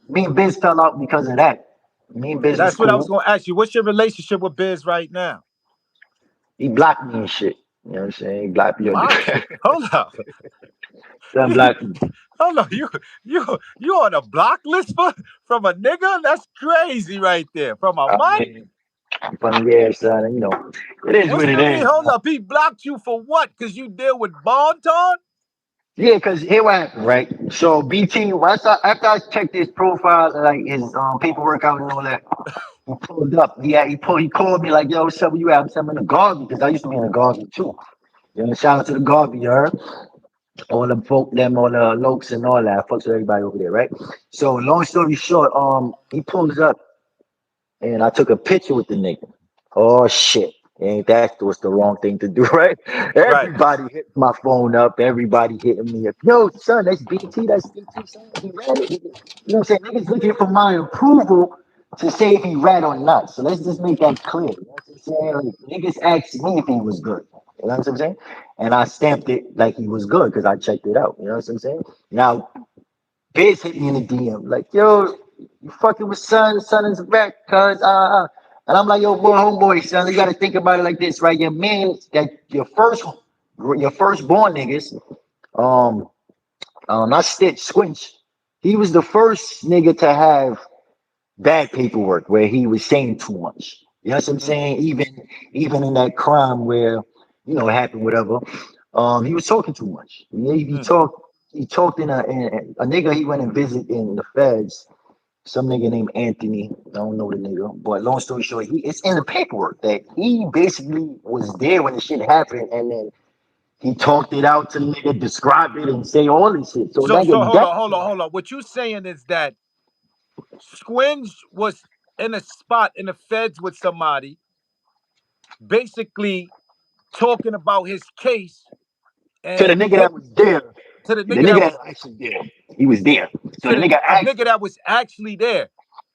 me and Biz fell out because of that. Me and Biz was
That's what I was
cool.
gonna ask you. What's your relationship with Biz right now?
He blocked me and shit. You know what I'm saying? He blocked me on
Block you.
the
Hold up.
son
You,
blocked me.
hold on. You on a block list from a nigga? That's crazy right there. From a
I
month?
mean, I'm from the air, son. And, you know, it is
What's
what it
the mean?
is.
Hold up. He blocked you for what? Because you deal with Bonton?
Yeah, because here what happened, right? So BT, after I checked his profile, like his paperwork out and all that, he pulled up. He called me like, yo, what's up with you at? I'm saying, I'm in the Garvey because I used to be in the Garvey too. You know, shout out to the Garvey, you heard? All the folk, them, all the lokes and all that. I fucks with everybody over there, right? So long story short, he pulls up and I took a picture with the nigga. Oh shit. Ain't that was the wrong thing to do, right?
Right.
Everybody hit my phone up. Everybody hitting me up. Yo, son, that's BT. That's BT, son. He ran it. You know what I'm saying? Niggas looking for my approval to say if he ran or not. So let's just make that clear. You know what I'm saying? Like, niggas asked me if he was good. You know what I'm saying? And I stamped it like he was good because I checked it out. You know what I'm saying? Now, Biz hit me in the DM like, yo, you fucking with son, son is back, cuz And I'm like, yo, boy, homeboy, son, you gotta think about it like this, right? Your man, that your firstborn niggas, um, not Stitch, Squinch. He was the first nigga to have bad paperwork where he was saying too much. You know what I'm
Mm,
saying? Even in that crime where, you know, it happened, whatever. He was talking too much.
mm,
He talked in a nigga he went and visit in the feds. Some nigga named Anthony. I don't know the nigga, but long story short, it's in the paperwork that he basically was there when the shit happened, and then he talked it out to the nigga, describe it, and say all this shit. So
So
nigga,
hold
that
on, hold on, hold on. What you saying is that Squinge was in a spot in the feds with somebody, basically talking about his case,
to the
and
nigga that was there,
to the
the
nigga
nigga
that
that
was
was actually there, he was there. So
to
the nigga
a
asked
nigga
him,
that was actually there.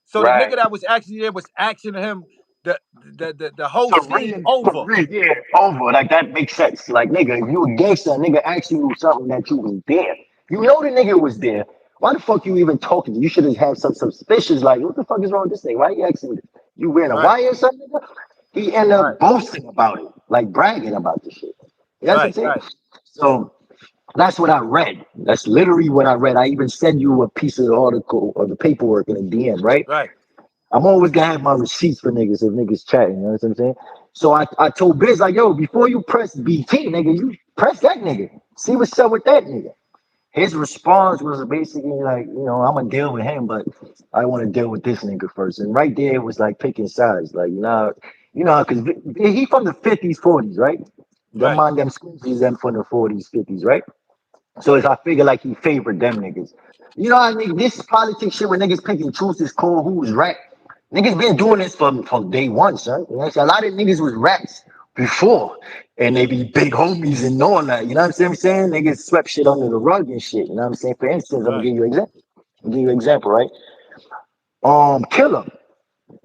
So the
right?
nigga that was actually there was asking him the whole scene
For
over.
real, yeah, over. Like that makes sense. Like nigga, if you a gangster, a nigga asking you something that you was there. You know the nigga was there. Why the fuck you even talking? You should have had some suspicions. Like, what the fuck is wrong with this thing? Why you asking me this? You wearing a
Right,
wire or something? Nigga? He ended
right,
up boasting about it, like bragging about the shit. You know what I'm
right,
saying?
right,
So that's what I read. That's literally what I read. I even sent you a piece of the article or the paperwork in a DM, right?
right,
I'm always gonna have my receipts for niggas if niggas chatting. You know what I'm saying? So I told Biz like, yo, before you press BT, nigga, you press that nigga. See what's up with that nigga. His response was basically like, you know, I'm gonna deal with him, but I want to deal with this nigga first. And right there, it was like picking sides. Like, you know, because he from the 50s, 40s, right? Them
right,
man, them squeezies, them from the 40s, 50s, right? So it's, I figure like he favored them niggas. You know, I mean, this politics shit where niggas pick and choose this call who's right. Niggas been doing this from day one, son. You know what I'm saying? A lot of niggas was rats before, and they be big homies and all that. You know what I'm saying? Niggas swept shit under the rug and shit. You know what I'm saying? For instance, I'm gonna
right.
give you an example. I'm gonna give you an example, right? Killer.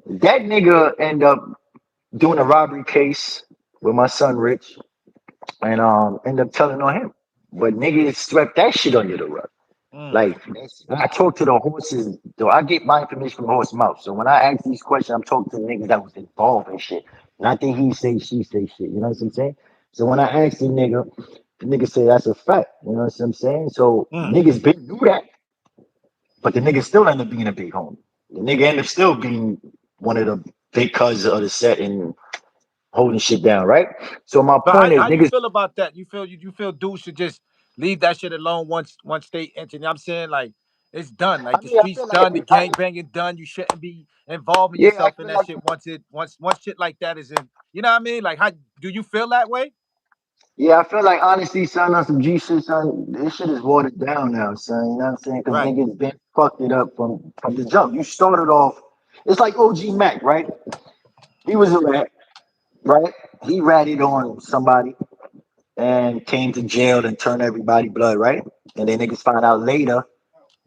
That nigga end up doing a robbery case with my son Rich, and end up telling on him. But niggas swept that shit under the rug.
Mm,
Like I talk to the horses, though I get my information from horse mouth. So when I ask these questions, I'm talking to niggas that was involved in shit. Not that he say she say shit. You know what I'm saying? So when I ask the nigga say that's a fact. You know what I'm saying? So
mm.
niggas been knew that, but the nigga still end up being a big homie. The nigga end up still being one of the big cousins of the set and holding shit down, right? So my
But
point is
how you
niggas,
feel about that? You feel dudes should just leave that shit alone once they enter. You know what I'm saying? Like it's done. Like
I
the
mean, I
streets
feel like
done, the gang banging done. You shouldn't be involving
yeah, I
yourself in
feel
that
like
shit once shit like that is in. You know what I mean? Like how do you feel that way?
yeah, I feel like honestly, son, on some G shit, son, this shit is watered down now, son. You know what I'm saying? Because
Right,
niggas been fucked it up from the jump. You started off, it's like OG Mac, right? He was a rat, right? He ratted on somebody and came to jail and turned everybody blood, right? And then niggas find out later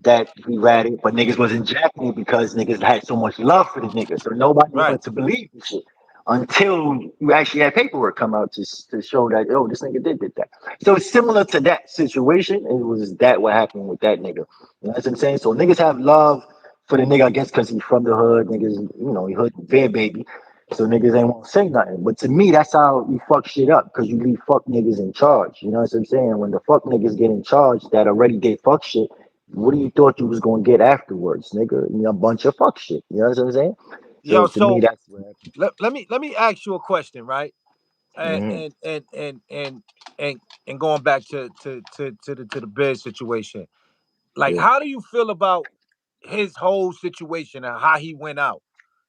that he ratted, but niggas wasn't jacking it because niggas had so much love for the nigga. So nobody
right,
wanted to believe the shit. until you actually had paperwork come out to show that, oh, this nigga did that. So it's similar to that situation. It was that what happened with that nigga. You know what I'm saying? So niggas have love for the nigga, I guess, because he's from the hood. Niggas, you know, he hood veer baby. So niggas ain't want to say nothing. But to me, that's how you fuck shit up because you leave fuck niggas in charge. You know what I'm saying? When the fuck niggas get in charge that already did fuck shit, what do you thought you was gonna get afterwards, nigga? You know, a bunch of fuck shit. You know what I'm saying?
Yo,
So to me,
so
that's what happened.
let me ask you a question, right? And
Mhm.
and and and and and, and going back to the bed situation, like
Yeah.
how do you feel about his whole situation and how he went out?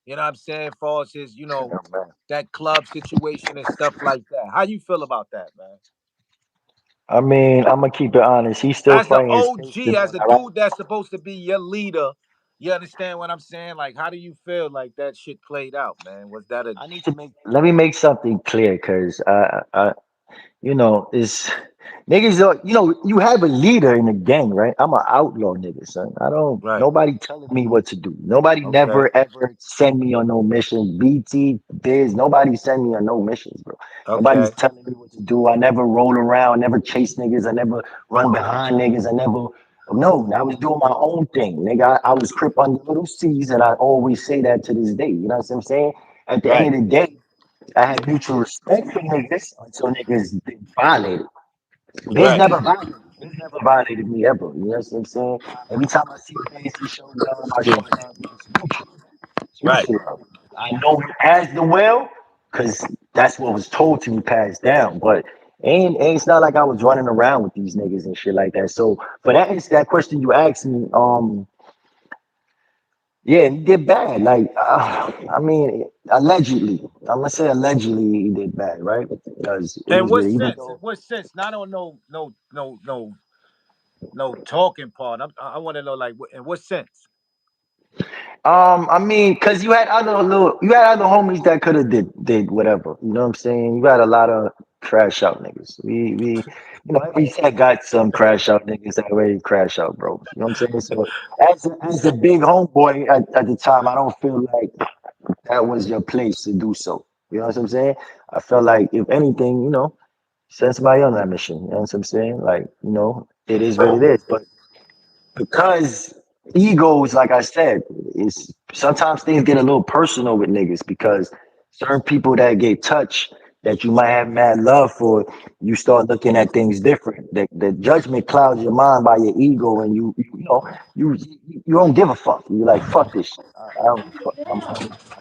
You know what I'm saying? For us, his,
Oh, man.
that club situation and stuff like that. How you feel about that, man?
I mean, I'm gonna keep it honest. He's still
As the
fighting his case
OG,
and
as
all
a
that, right?
dude that's supposed to be your leader, you understand what I'm saying? Like, how do you feel like that shit played out, man? Was that a
I need to make. Let me make something clear, because you know, is niggas are, you know, you have a leader in the gang, right? I'm an outlaw nigga, son. I don't,
right?
nobody telling me what to do. Nobody
Okay,
never ever send me on no mission. BT, Biz, nobody send me on no missions, bro. Nobody's
okay,
telling me what to do. I never roll around, I never chase niggas, I never run behind niggas, I never, no, I was doing my own thing, nigga. I was crip under little C's, and I always say that to this day. You know what I'm saying? At the end
right,
of the day, I had mutual respect for niggas until niggas violated. Biz
right,
never violated. Biz never violated me ever. You know what I'm saying? Every time I see Biz, he shows love. I show love. It's mutual. It's
right.
mutual love. I know him as the well because that's what was told to me, passed down. But and it's not like I was running around with these niggas and shit like that. So for that question you asked me, yeah, he did bad. Like, I mean, allegedly, I'm gonna say allegedly he did bad, right? Because it
In
is
what
really, even
sense? In
though,
what sense? Not on no talking part. I want to know like in what sense?
I mean, because you had other homies that could have did whatever. You know what I'm saying? You had a lot of crash out niggas. You know, every set got some crash out niggas that already crash out, bro. You know what I'm saying? So as a big homeboy at the time, I don't feel like that was your place to do so. You know what I'm saying? I felt like if anything, you know, send somebody on that mission. You know what I'm saying? Like, you know, it is what it is. But because egos, like I said, is sometimes things get a little personal with niggas because certain people that get touched that you might have mad love for, you start looking at things different. The judgment clouds your mind by your ego, and you know you don't give a fuck. You like fuck this shit. I don't give a fuck. I'm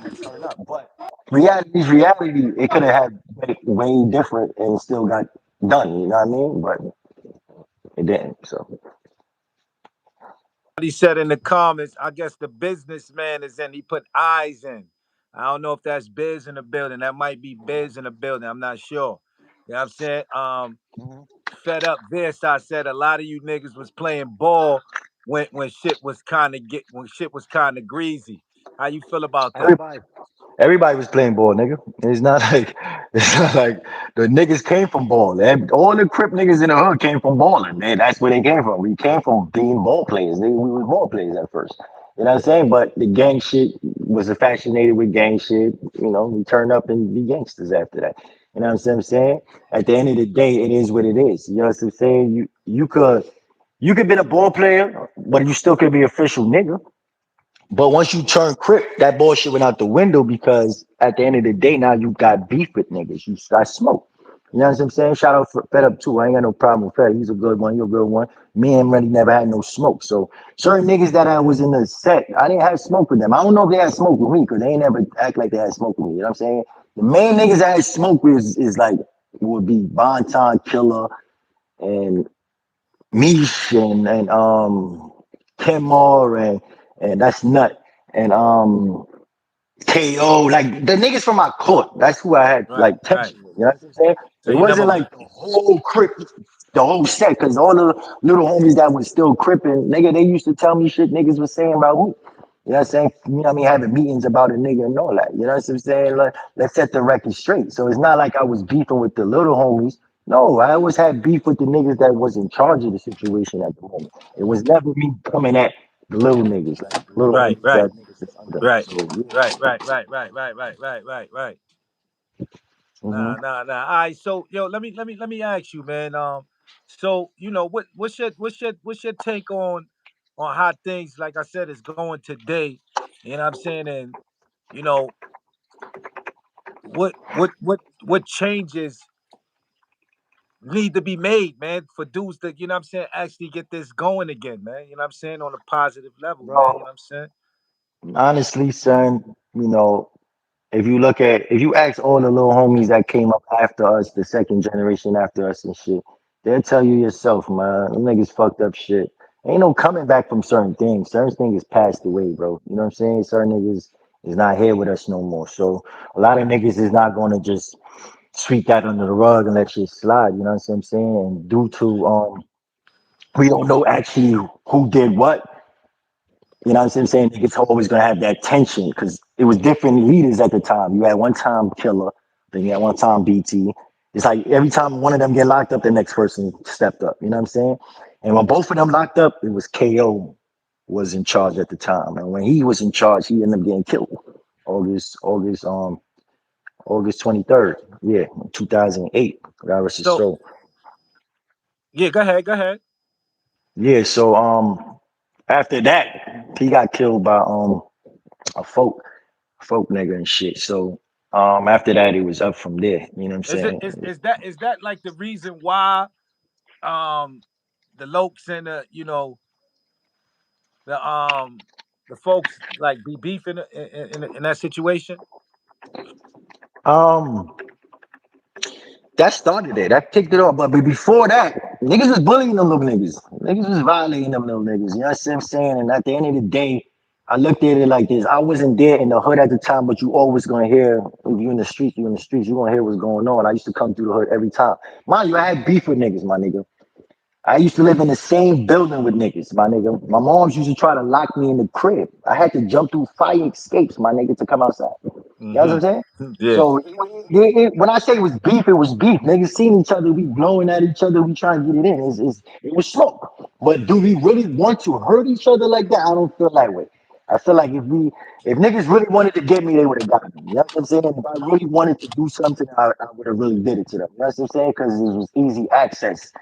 gonna turn up. But reality is reality. It could have had way different and still got done. You know what I mean? But it didn't. So.
He said in the comments, I guess the businessman is in. He put eyes in. I don't know if that's Biz in the building. That might be Biz in the building. I'm not sure. You know what I'm saying? Fed up this, I said a lot of you niggas was playing ball when shit was kind of greasy. How you feel about that?
Everybody, everybody was playing ball, nigga. It's not like it's not like the niggas came from ball. All the crip niggas in the hood came from balling. Man, that's where they came from. We came from being ball players. Nigga. We were ball players at first. You know what I'm saying? But the gang shit was fascinated with gang shit. You know, we turned up and be gangsters after that. You know what I'm saying? At the end of the day, it is what it is. You know what I'm saying? You could be a ball player, but you still could be official nigga. But once you turn crip, that bullshit went out the window because at the end of the day, now you got beef with niggas. You got smoke. You know what I'm saying? Shout out for Fed Up too. I ain't got no problem with Fed. He's a good one. You're a good one. Me and really never had no smoke. So certain niggas that I was in the set, I didn't have smoke with them. I don't know if they had smoke with me because they ain't never act like they had smoke with me. You know what I'm saying? The main niggas I had smoke with is like would be Bonton Killer and Mish and Kim Moore and that's nut and KO, like the niggas from my court. That's who I had
Right,
like
right.
tension with. You know what I'm saying?
So
It
you never
wasn't like the whole crip, the whole set, because all the little homies that was still cripping, nigga, they used to tell me shit niggas was saying about me. You know what I'm saying? You know what I mean? Having meetings about a nigga and all that. You know what I'm saying? Like, let's set the record straight. So it's not like I was beefing with the little homies. No, I always had beef with the niggas that was in charge of the situation at the moment. It was never me coming at the little niggas, like the little
right,
homies
right,
that niggas is under.
right,
So yeah.
right, right, right, right, right, right, right, right, right.
Hmm.
Nah. All right, so yo, let me ask you, man. So what's your take on how things, like I said, is going today? You know what I'm saying? And you know what changes need to be made, man, for dudes to, you know what I'm saying, actually get this going again, man. You know what I'm saying? On a positive level, man. You know
Bro,
what I'm saying?
honestly, son, if you look at, if you ask all the little homies that came up after us, the second generation after us and shit, they'll tell you yourself, man. Them niggas fucked up shit. Ain't no coming back from certain things. Certain things passed away, bro. You know what I'm saying? Certain niggas is not here with us no more. So a lot of niggas is not gonna just sweep that under the rug and let shit slide. You know what I'm saying? And due to we don't know actually who did what. You know what I'm saying? Niggas always gonna have that tension because it was different leaders at the time. You had one time Killer, then you had one time BT. It's like every time one of them get locked up, the next person stepped up. You know what I'm saying? And when both of them locked up, it was KO was in charge at the time. And when he was in charge, he ended up getting killed. August, August, um, August 23rd. Yeah, 2008. God rest his
So
soul.
yeah, go ahead.
Yeah, so after that, he got killed by a folk nigga and shit. So after that it was up from there. You know what I'm
Is it
saying?
is that like the reason why um the Lokes and the folks like be beefing in that situation?
Um that started it. That kicked it off. But before that, niggas was bullying them little niggas. Niggas was violating them little niggas. You know what I'm saying? And at the end of the day, I looked at it like this. I wasn't there in the hood at the time, but you always gonna hear if you in the streets, you in the streets, you gonna hear what's going on. I used to come through the hood every time. Mind you, I had beef with niggas, my nigga. I used to live in the same building with niggas, my nigga. My moms used to try to lock me in the crib. I had to jump through fire escapes, my nigga, to come outside. You know what I'm
Mm-hmm.
saying?
Yeah.
So when I say it was beef. Niggas seen each other, we blowing at each other, we trying to get it in. It was smoke. But do we really want to hurt each other like that? I don't feel that way. I feel like if niggas really wanted to get me, they would have got me. You know what I'm saying? If I really wanted to do something, I would have really did it to them. You know what I'm saying? Because it was easy access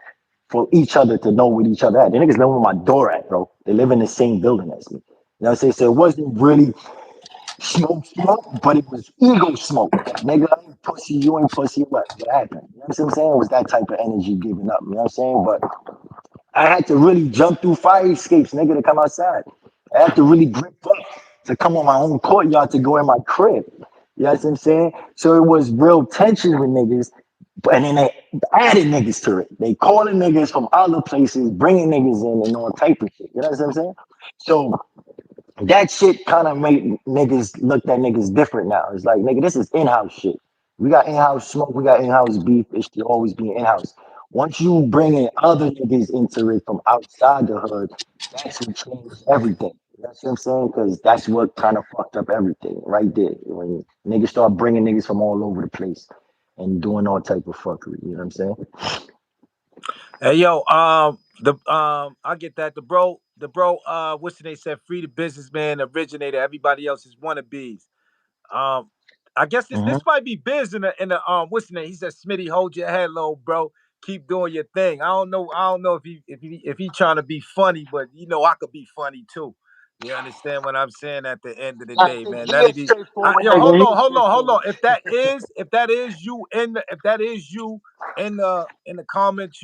for each other to know what each other at. The niggas know where my door at, bro. They live in the same building as me. You know what I'm saying? So it wasn't really smoke, but it was ego smoke. Like, nigga, I ain't pussy, you ain't pussy, what happened? You know what I'm saying? It was that type of energy giving up, you know what I'm saying? But I had to really jump through fire escapes, nigga, to come outside. I had to really grip up to come on my own courtyard to go in my crib. You know what I'm saying? So it was real tension with niggas, and then they added niggas to it. They calling niggas from other places, bringing niggas in and all type of shit. You know what I'm saying? So that shit kind of made niggas look at niggas different now. It's like, nigga, this is in-house shit. We got in-house smoke, we got in-house beef. It should always be in-house. Once you bring in other niggas into it from outside the hood, that's what changed everything. You know what I'm saying? Because that's what kind of fucked up everything right there. When niggas start bringing niggas from all over the place and doing all type of fuckery. You know what I'm saying?
Hey yo, I get that. The bro, what's the name said? Free the businessman, originator. Everybody else is wannabes. Um, I guess this
Hmm.
might be Biz in the what's the name? He said, Smitty, hold your head low, bro. Keep doing your thing. I don't know if he trying to be funny, but I could be funny too. You understand what I'm saying? At the end of the
I
day,
think
man.
he
None of
is
these.
straightforward,
Yo,
nigga.
hold
He
on,
is
hold on, hold on.
straightforward.
If that is you in the comments,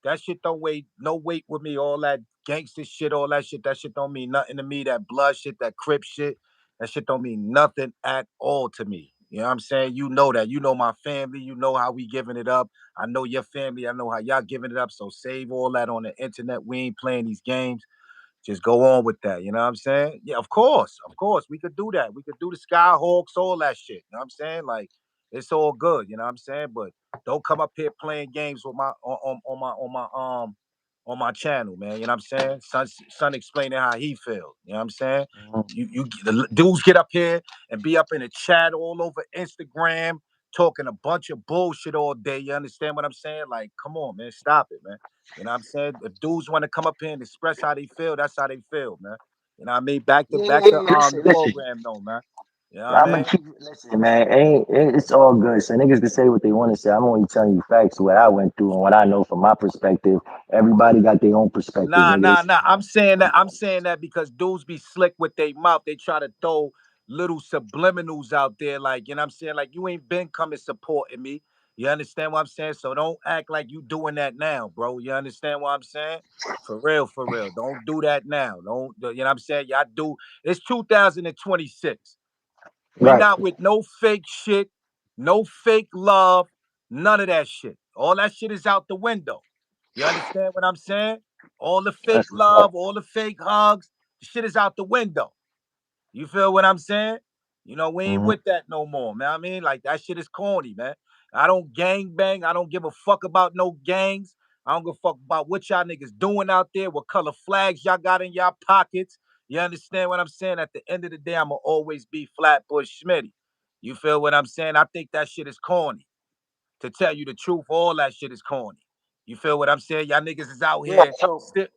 that shit don't weigh no weight with me. All that gangster shit, all that shit don't mean nothing to me. That blood shit, that crip shit, that shit don't mean nothing at all to me. You know what I'm saying? You know that. You know my family. You know how we giving it up. I know your family. I know how y'all giving it up. So save all that on the internet. We ain't playing these games. Just go on with that. You know what I'm saying? Yeah, of course. Of course. We could do that. We could do the Skyhawks, all that shit. You know what I'm saying? Like, it's all good. You know what I'm saying? But don't come up here playing games with my on my channel, man. You know what I'm saying? Son explaining how he feels. You know what I'm saying? The dudes get up here and be up in the chat all over Instagram talking a bunch of bullshit all day. You understand what I'm saying? Like, come on, man, stop it, man. You know what I'm saying? If dudes want to come up here and express how they feel, that's how they feel, man. You know what I mean? Back to
Yeah,
back
yeah,
to
yeah. Listen,
the
listen.
program though, man. You know what I
I'm gonna
mean?
keep listen, man. It's all good. So niggas can say what they want to say. I'm only telling you facts, what I went through and what I know from my perspective. Everybody got their own perspective,
Nah,
niggas.
nah, nah. I'm saying that. I'm saying that because dudes be slick with their mouth. They try to throw little subliminals out there, like you know what I'm saying. Like you ain't been coming supporting me. You understand what I'm saying? So don't act like you doing that now, bro. You understand what I'm saying? For real, for real. Don't do that now. Don't. You know what I'm saying? Y'all do. It's 2026. We
Right.
not with no fake shit, no fake love, none of that shit. All that shit is out the window. You understand what I'm saying? All the fake
That's a fact.
love, all the fake hugs, the shit is out the window. You feel what I'm saying? You know, we ain't
Hmm.
with that no more, man. I mean, like that shit is corny, man. I don't gang bang. I don't give a fuck about no gangs. I don't give a fuck about what y'all niggas doing out there, what color flags y'all got in y'all pockets. You understand what I'm saying? At the end of the day, I'ma always be Flatbush Smitty. You feel what I'm saying? I think that shit is corny. To tell you the truth, all that shit is corny. You feel what I'm saying? Y'all niggas is out
Yeah.
here
So
still.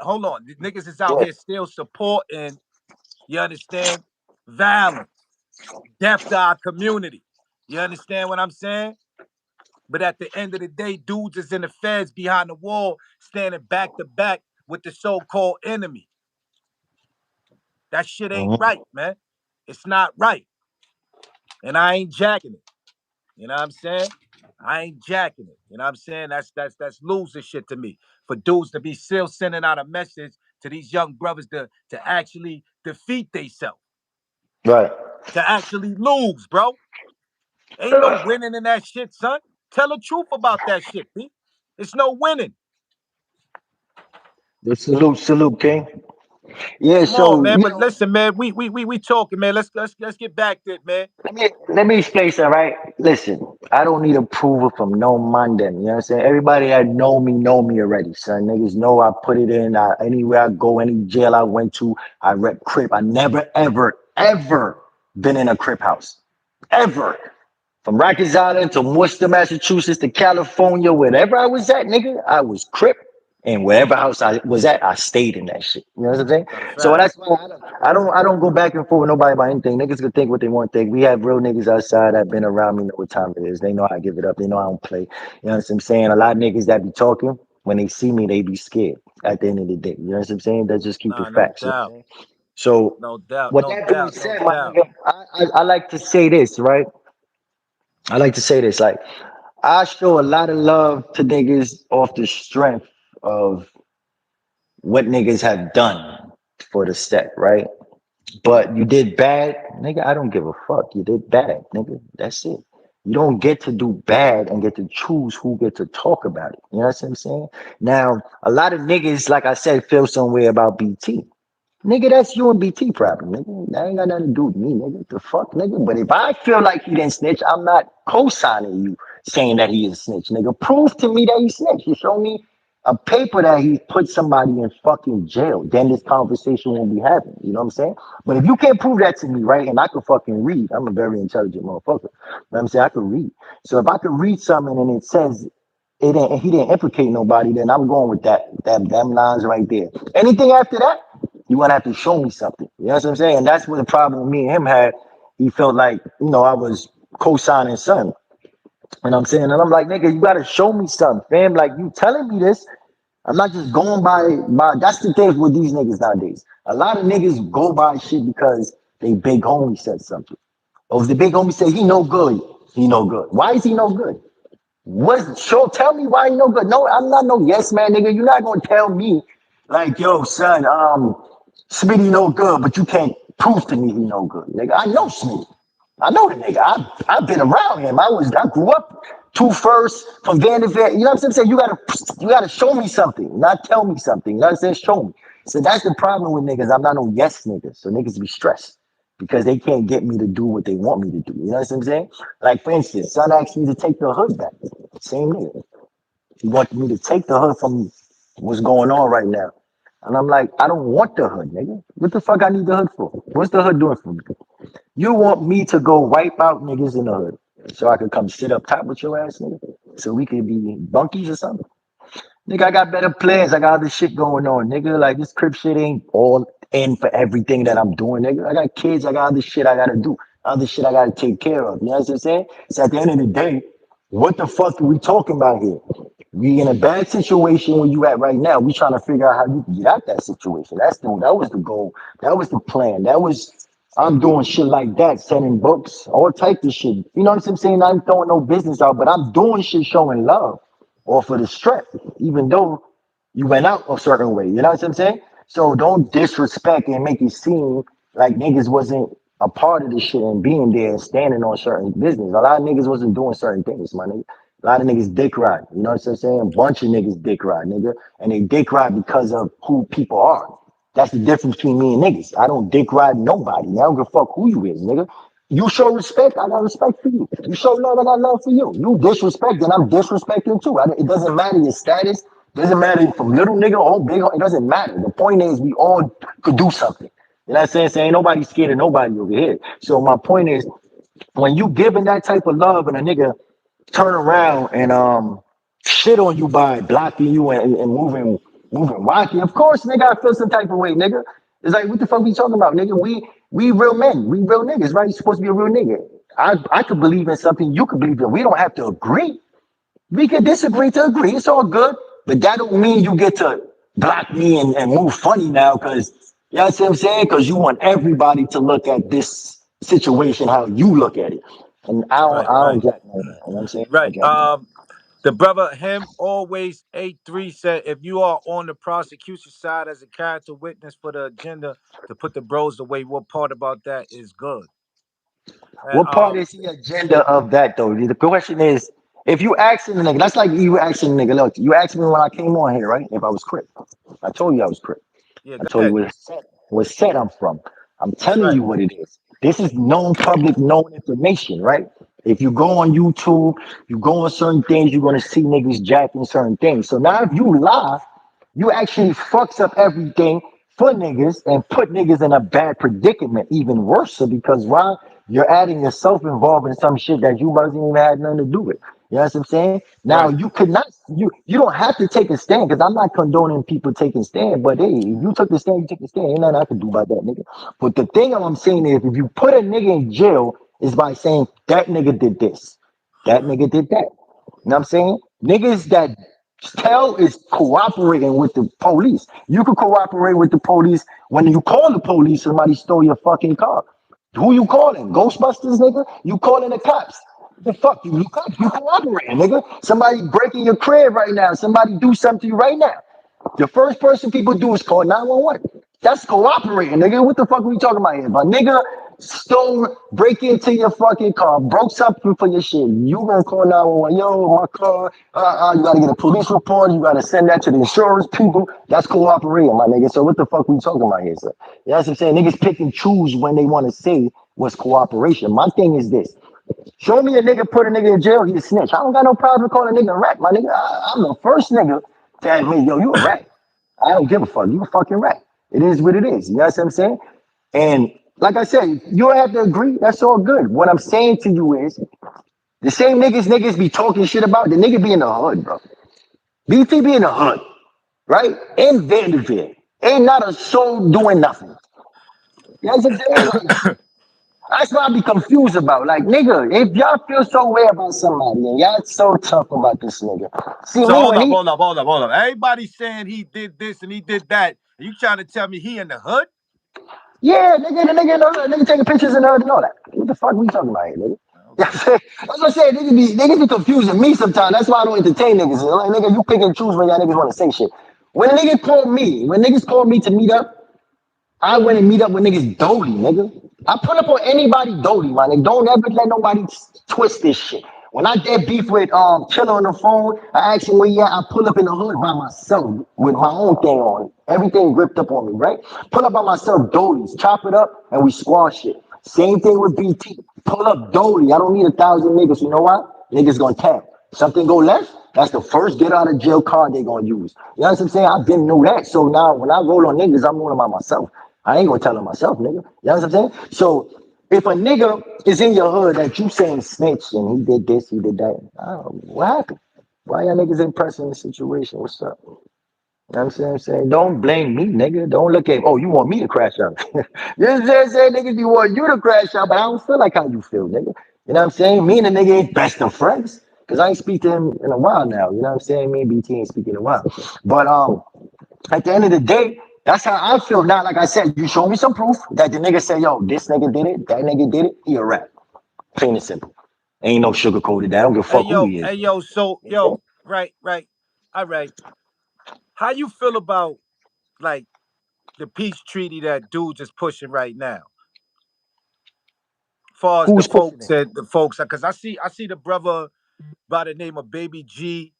Hold on, the niggas is out
yeah.
here still supporting. You understand? Violence, death to our community. You understand what I'm saying? But at the end of the day, dudes is in the feds behind the wall, standing back to back with the so-called enemy. That shit ain't
Hmm.
right, man. It's not right. And I ain't jacking it. You know what I'm saying? I ain't jacking it. You know what I'm saying? That's loser shit to me. For dudes to be still sending out a message to these young brothers to actually defeat themselves,
Right.
to actually lose, bro. Ain't no winning in that shit, son. Tell the truth about that shit, B. It's no winning.
The salute, King. Yeah.
Come on,
So
man.
you
But
know,
listen, man, we talking, man. Let's get back to it, man.
let me explain something, right? Listen, I don't need approval from no man them. You know what I'm saying? Everybody that know me already, son. Niggas know I put it in. Anywhere I go, any jail I went to, I rep Crip. I never, ever, ever been in a Crip house. Ever. From Rikers Island to Worcester, Massachusetts to California, wherever I was at, nigga, I was Crip. And wherever house I was at, I stayed in that shit. You know what I'm saying?
That's a
So
fact.
that's why I don't go back and forth with nobody about anything. Niggas can think what they want to think. We have real niggas outside that been around me, know what time it is. They know how I give it up. They know I don't play. You know what I'm saying? A lot of niggas that be talking, when they see me, they be scared at the end of the day. You know what I'm saying? That's just keep it
Nah, no
facts. You know what
doubt.
I'm saying? So
No doubt.
with
No
that being
doubt. No
said, my
doubt.
nigga, I like to say this, right? I like to say this, like I show a lot of love to niggas off the strength of what niggas have done for the set, right? But you did bad, nigga. I don't give a fuck. You did bad, nigga. That's it. You don't get to do bad and get to choose who get to talk about it. You know what I'm saying? Now, a lot of niggas, like I said, feel some way about BT. Nigga, that's you and BT problem, nigga. That ain't got nothing to do with me, nigga. The fuck, nigga. But if I feel like he didn't snitch, I'm not co-signing you saying that he is a snitch, nigga. Prove to me that he snitched. You show me a paper that he put somebody in fucking jail. Then this conversation won't be happening. You know what I'm saying? But if you can't prove that to me, right, and I can fucking read, I'm a very intelligent motherfucker. You know what I'm saying? I can read. So if I can read something and it says he didn't implicate nobody, then I'm going with that them lines right there. Anything after that, you want to have to show me something. You know what I'm saying? And that's what the problem me and him had. He felt like, I was co-signing something. And I'm saying, and I'm like, nigga, you gotta show me something, fam. Like you telling me this. I'm not just going by that's the thing with these niggas nowadays. A lot of niggas go by shit because they big homie said something. Or if the big homie said he no good, he no good. Why is he no good? What? Show, tell me why you no good. No, I'm not no yes man, nigga. You're not gonna tell me like, yo, son, Smitty no good, but you can't prove to me he no good, nigga. I know Smitty. I know the nigga. I've been around him. I grew up two first from Vanderbilt. You know what I'm saying? You gotta show me something, not tell me something. You know what I'm saying? Show me. So that's the problem with niggas. I'm not no yes nigga. So niggas be stressed because they can't get me to do what they want me to do. You know what I'm saying? Like for instance, son asked me to take the hood back. Same nigga. He wanted me to take the hood from what's going on right now. And I'm like, I don't want the hood, nigga. What the fuck I need the hood for? What's the hood doing for me? You want me to go wipe out niggas in the hood so I could come sit up top with your ass, nigga? So we could be bunkies or something? Nigga, I got better plans. I got other shit going on, nigga. Like this crib shit ain't all in for everything that I'm doing, nigga. I got kids. I got other shit I gotta do. Other shit I gotta take care of. You know what I'm saying? So at the end of the day, what the fuck are we talking about here? We in a bad situation where you at right now. We trying to figure out how you can get out that situation. That was the goal. That was the plan. That was I'm doing shit like that, selling books, all type of shit. You know what I'm saying? I ain't throwing no business out, but I'm doing shit showing love or for the strength, even though you went out a certain way. You know what I'm saying? So don't disrespect and make it seem like niggas wasn't a part of this shit and being there and standing on certain business. A lot of niggas wasn't doing certain things, my nigga. A lot of niggas dick ride. You know what I'm saying? A bunch of niggas dick ride, nigga. And they dick ride because of who people are. That's the difference between me and niggas. I don't dick ride nobody. I don't give a fuck who you is, nigga. You show respect, I got respect for you. You show love, I got love for you. You disrespect, then I'm disrespecting too. It doesn't matter your status. Doesn't matter from little nigga or big. It doesn't matter. The point is, we all could do something. You know what I'm saying? So ain't nobody scared of nobody over here. So my point is, when you giving that type of love and a nigga turn around and shit on you by blocking you and moving wacky, of course, nigga, I feel some type of way, nigga. It's like, what the fuck we talking about, nigga? We real men, we real niggas, right? You supposed to be a real nigga. I could believe in something, you could believe in. We don't have to agree. We can disagree to agree. It's all good. But that don't mean you get to block me and move funny now because, you know what I'm saying? Because you want everybody to look at this situation how you look at it. And
Right,
I don't
right,
jack none of that. You know what I'm saying? I don't
right.
jack none of
The brother him always 83 said, if you are on the prosecution side as a character witness for the agenda to put the bros away, what part about that is good?
that.
And
What part is the agenda of that though? The question is, if you asking the nigga, that's like you asking the nigga, look, you asked me when I came on here, right? If I was Crip. I told you I was Crip.
yeah,
I
go
told you
ahead.
what set I'm from. I'm
That's
telling
right.
you what it is. This is known public, known information, right? If you go on YouTube, you go on certain things, you're gonna see niggas jacking certain things. So now if you lie, you actually fucks up everything for niggas and put niggas in a bad predicament, even worse. So because why? You're adding yourself involved in some shit that you wasn't even had nothing to do with. You know what I'm saying? Now
Right.
you could not you don't have to take a stand because I'm not condoning people taking stand, but hey, if you took the stand, you take the stand. Ain't nothing I can do about that, nigga. But the thing I'm saying is if you put a nigga in jail is by saying that nigga did this, that nigga did that. You know what I'm saying? Niggas that tell is cooperating with the police. You can cooperate with the police when you call the police, somebody stole your fucking car. Who you calling? Ghostbusters, nigga? You calling the cops? The fuck you cops? You cooperating, nigga? Somebody breaking your crib right now. Somebody do something to you right now. The first person people do is call 911. That's cooperating, nigga. What the fuck are we talking about here? If a nigga stole, break into your fucking car, broke something for your shit, you gonna call 911. Yo, my car, you gotta get a police report, you gotta send that to the insurance people. That's cooperating, my nigga. So what the fuck we talking about here, sir? You know what I'm saying? Niggas pick and choose when they wanna say what's cooperation. My thing is this. Show me a nigga put a nigga in jail, he a snitch. I don't got no problem calling a nigga a rat, my nigga. I'm the first nigga to admit, yo, you a rat. I don't give a fuck. You a fucking rat. It is what it is. You know what I'm saying? And like I said, you don't have to agree. That's all good. What I'm saying to you is the same niggas be talking shit about, the nigga be in the hood, bro. BT be in the hood, right? In Vanderveer. Ain't not a soul doing nothing. You know what I'm saying? Like, that's what I be confused about. Like, nigga, if y'all feel so way about somebody and y'all so tough about this nigga. See
So
me
hold
when
up,
he
hold up, hold up, hold up. Everybody's saying he did this and he did that. Are you trying to tell me he in the hood?
yeah, nigga, the nigga, nigga taking pictures and all that. What the fuck we talking about here, nigga?
Okay.
That's what I'm saying. Niggas be confusing me sometimes. That's why I don't entertain niggas. Like, nigga, you pick and choose when y'all niggas want to say shit. When niggas call me to meet up, I went and meet up with niggas dolly, nigga. I pull up on anybody dolly, my nigga. Don't ever let nobody twist this shit. When I did beef with Chiller on the phone, I asked him where he at. I pull up in the hood by myself with my own thing on. Everything gripped up on me, right? Pull up by myself, dollies, chop it up, and we squash it. Same thing with BT. Pull up dolly. I don't need 1,000 niggas. You know why? Niggas gonna tap. Something go left, that's the first get out of jail card they gonna use. You know what I'm saying? I didn't know that. So now when I roll on niggas, I'm rolling by myself. I ain't gonna tell them myself, nigga. You know what I'm saying? So if a nigga is in your hood that you saying snitch and he did this, he did that, what happened? Why y'all niggas ain't pressing the situation? What's up? You know what I'm saying? Don't blame me, nigga. Don't look at, oh, you want me to crash out. You know what I'm saying? Nigga, you want you to crash out, but I don't feel like how you feel, nigga. You know what I'm saying? Me and the nigga ain't best of friends. Cause I ain't speak to him in a while now. You know what I'm saying? Me and BT ain't speaking in a while. But at the end of the day, that's how I feel. Now, like I said, you show me some proof that the nigga say, yo, this nigga did it, that nigga did it, he a rat. Plain and simple. Ain't no sugar coated that. I don't give a fuck who he is.
Hey yo, so yo, right, all right. How you feel about like the peace treaty that dudes is pushing right now? Far as
Who's pushing it?
the folks, because I see the brother by the name of Baby G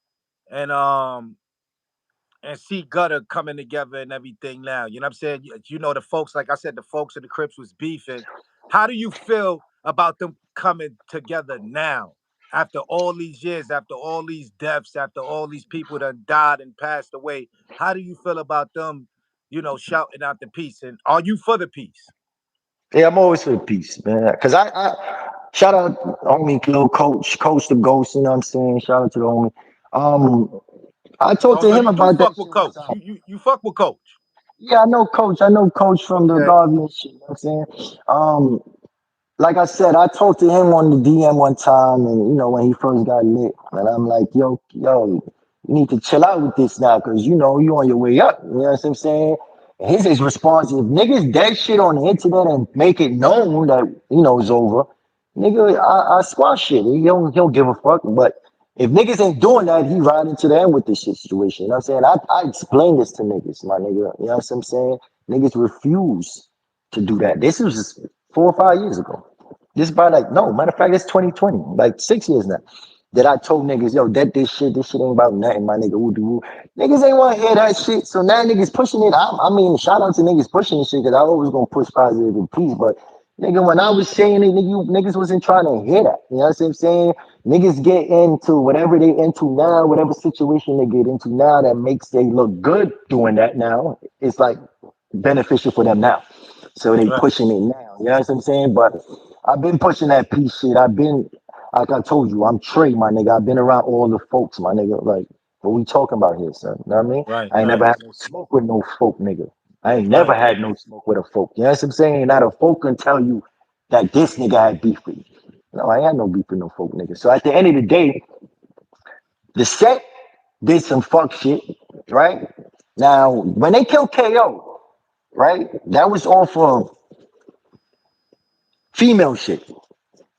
and C Gutter coming together and everything now. You know what I'm saying? You know the folks, like I said, the folks of the Crips was beefing. How do you feel about them coming together now? After all these years, after all these deaths, after all these people that died and passed away, how do you feel about them, shouting out the peace? And are you for the peace?
Yeah, I'm always for the peace, man. Cause I shout out homie little coach the ghost, you know what I'm saying? Shout out to the homie. Um I talked
Oh
to
no,
him
you do
about that
fuck with
shit one
Coach.
time.
You fuck with Coach.
Yeah, I know coach. I know coach from the
Okay.
Garvey and shit, you know what I'm saying? Like I said, I talked to him on the DM one time, and when he first got lit, and I'm like, yo, you need to chill out with this now, cause you on your way up. You know what I'm saying? And his response is, niggas dead shit on the internet and make it known that it's over. Nigga, I squash it. He don't give a fuck. But if niggas ain't doing that, he riding to the end with this shit situation. You know what I'm saying? I explained this to niggas, my nigga. You know what I'm saying? Niggas refuse to do that. This was just 4 or 5 years ago. This is about like no matter of fact, it's 2020, like 6 years now. That I told niggas, yo, that this shit ain't about nothing, my nigga. Woo woo. Niggas ain't want to hear that shit. So now niggas pushing it. I mean, shout out to niggas pushing this shit because I always gonna push positive and peace. But nigga, when I was saying it, niggas wasn't trying to hear that. You know what I'm saying? Niggas get into whatever they into now, whatever situation they get into now that makes they look good doing that now. It's like beneficial for them now. So they
Right,
pushing it now. You know what I'm saying? But I've been pushing that peace shit. I've been, like I told you, I'm Trey, my nigga. I've been around all the folks, my nigga. Like, what we talking about here, son? You know what I mean?
right,
I ain't
right,
never had no smoke with no folk, nigga. I ain't never
right,
had no smoke with a folk. You know what I'm saying? Not a folk can tell you that this nigga had beef with you. No, I ain't had no beef with no folk, nigga. So at the end of the day, the set did some fuck shit, right? Now, when they killed KO, right? That was all for female shit.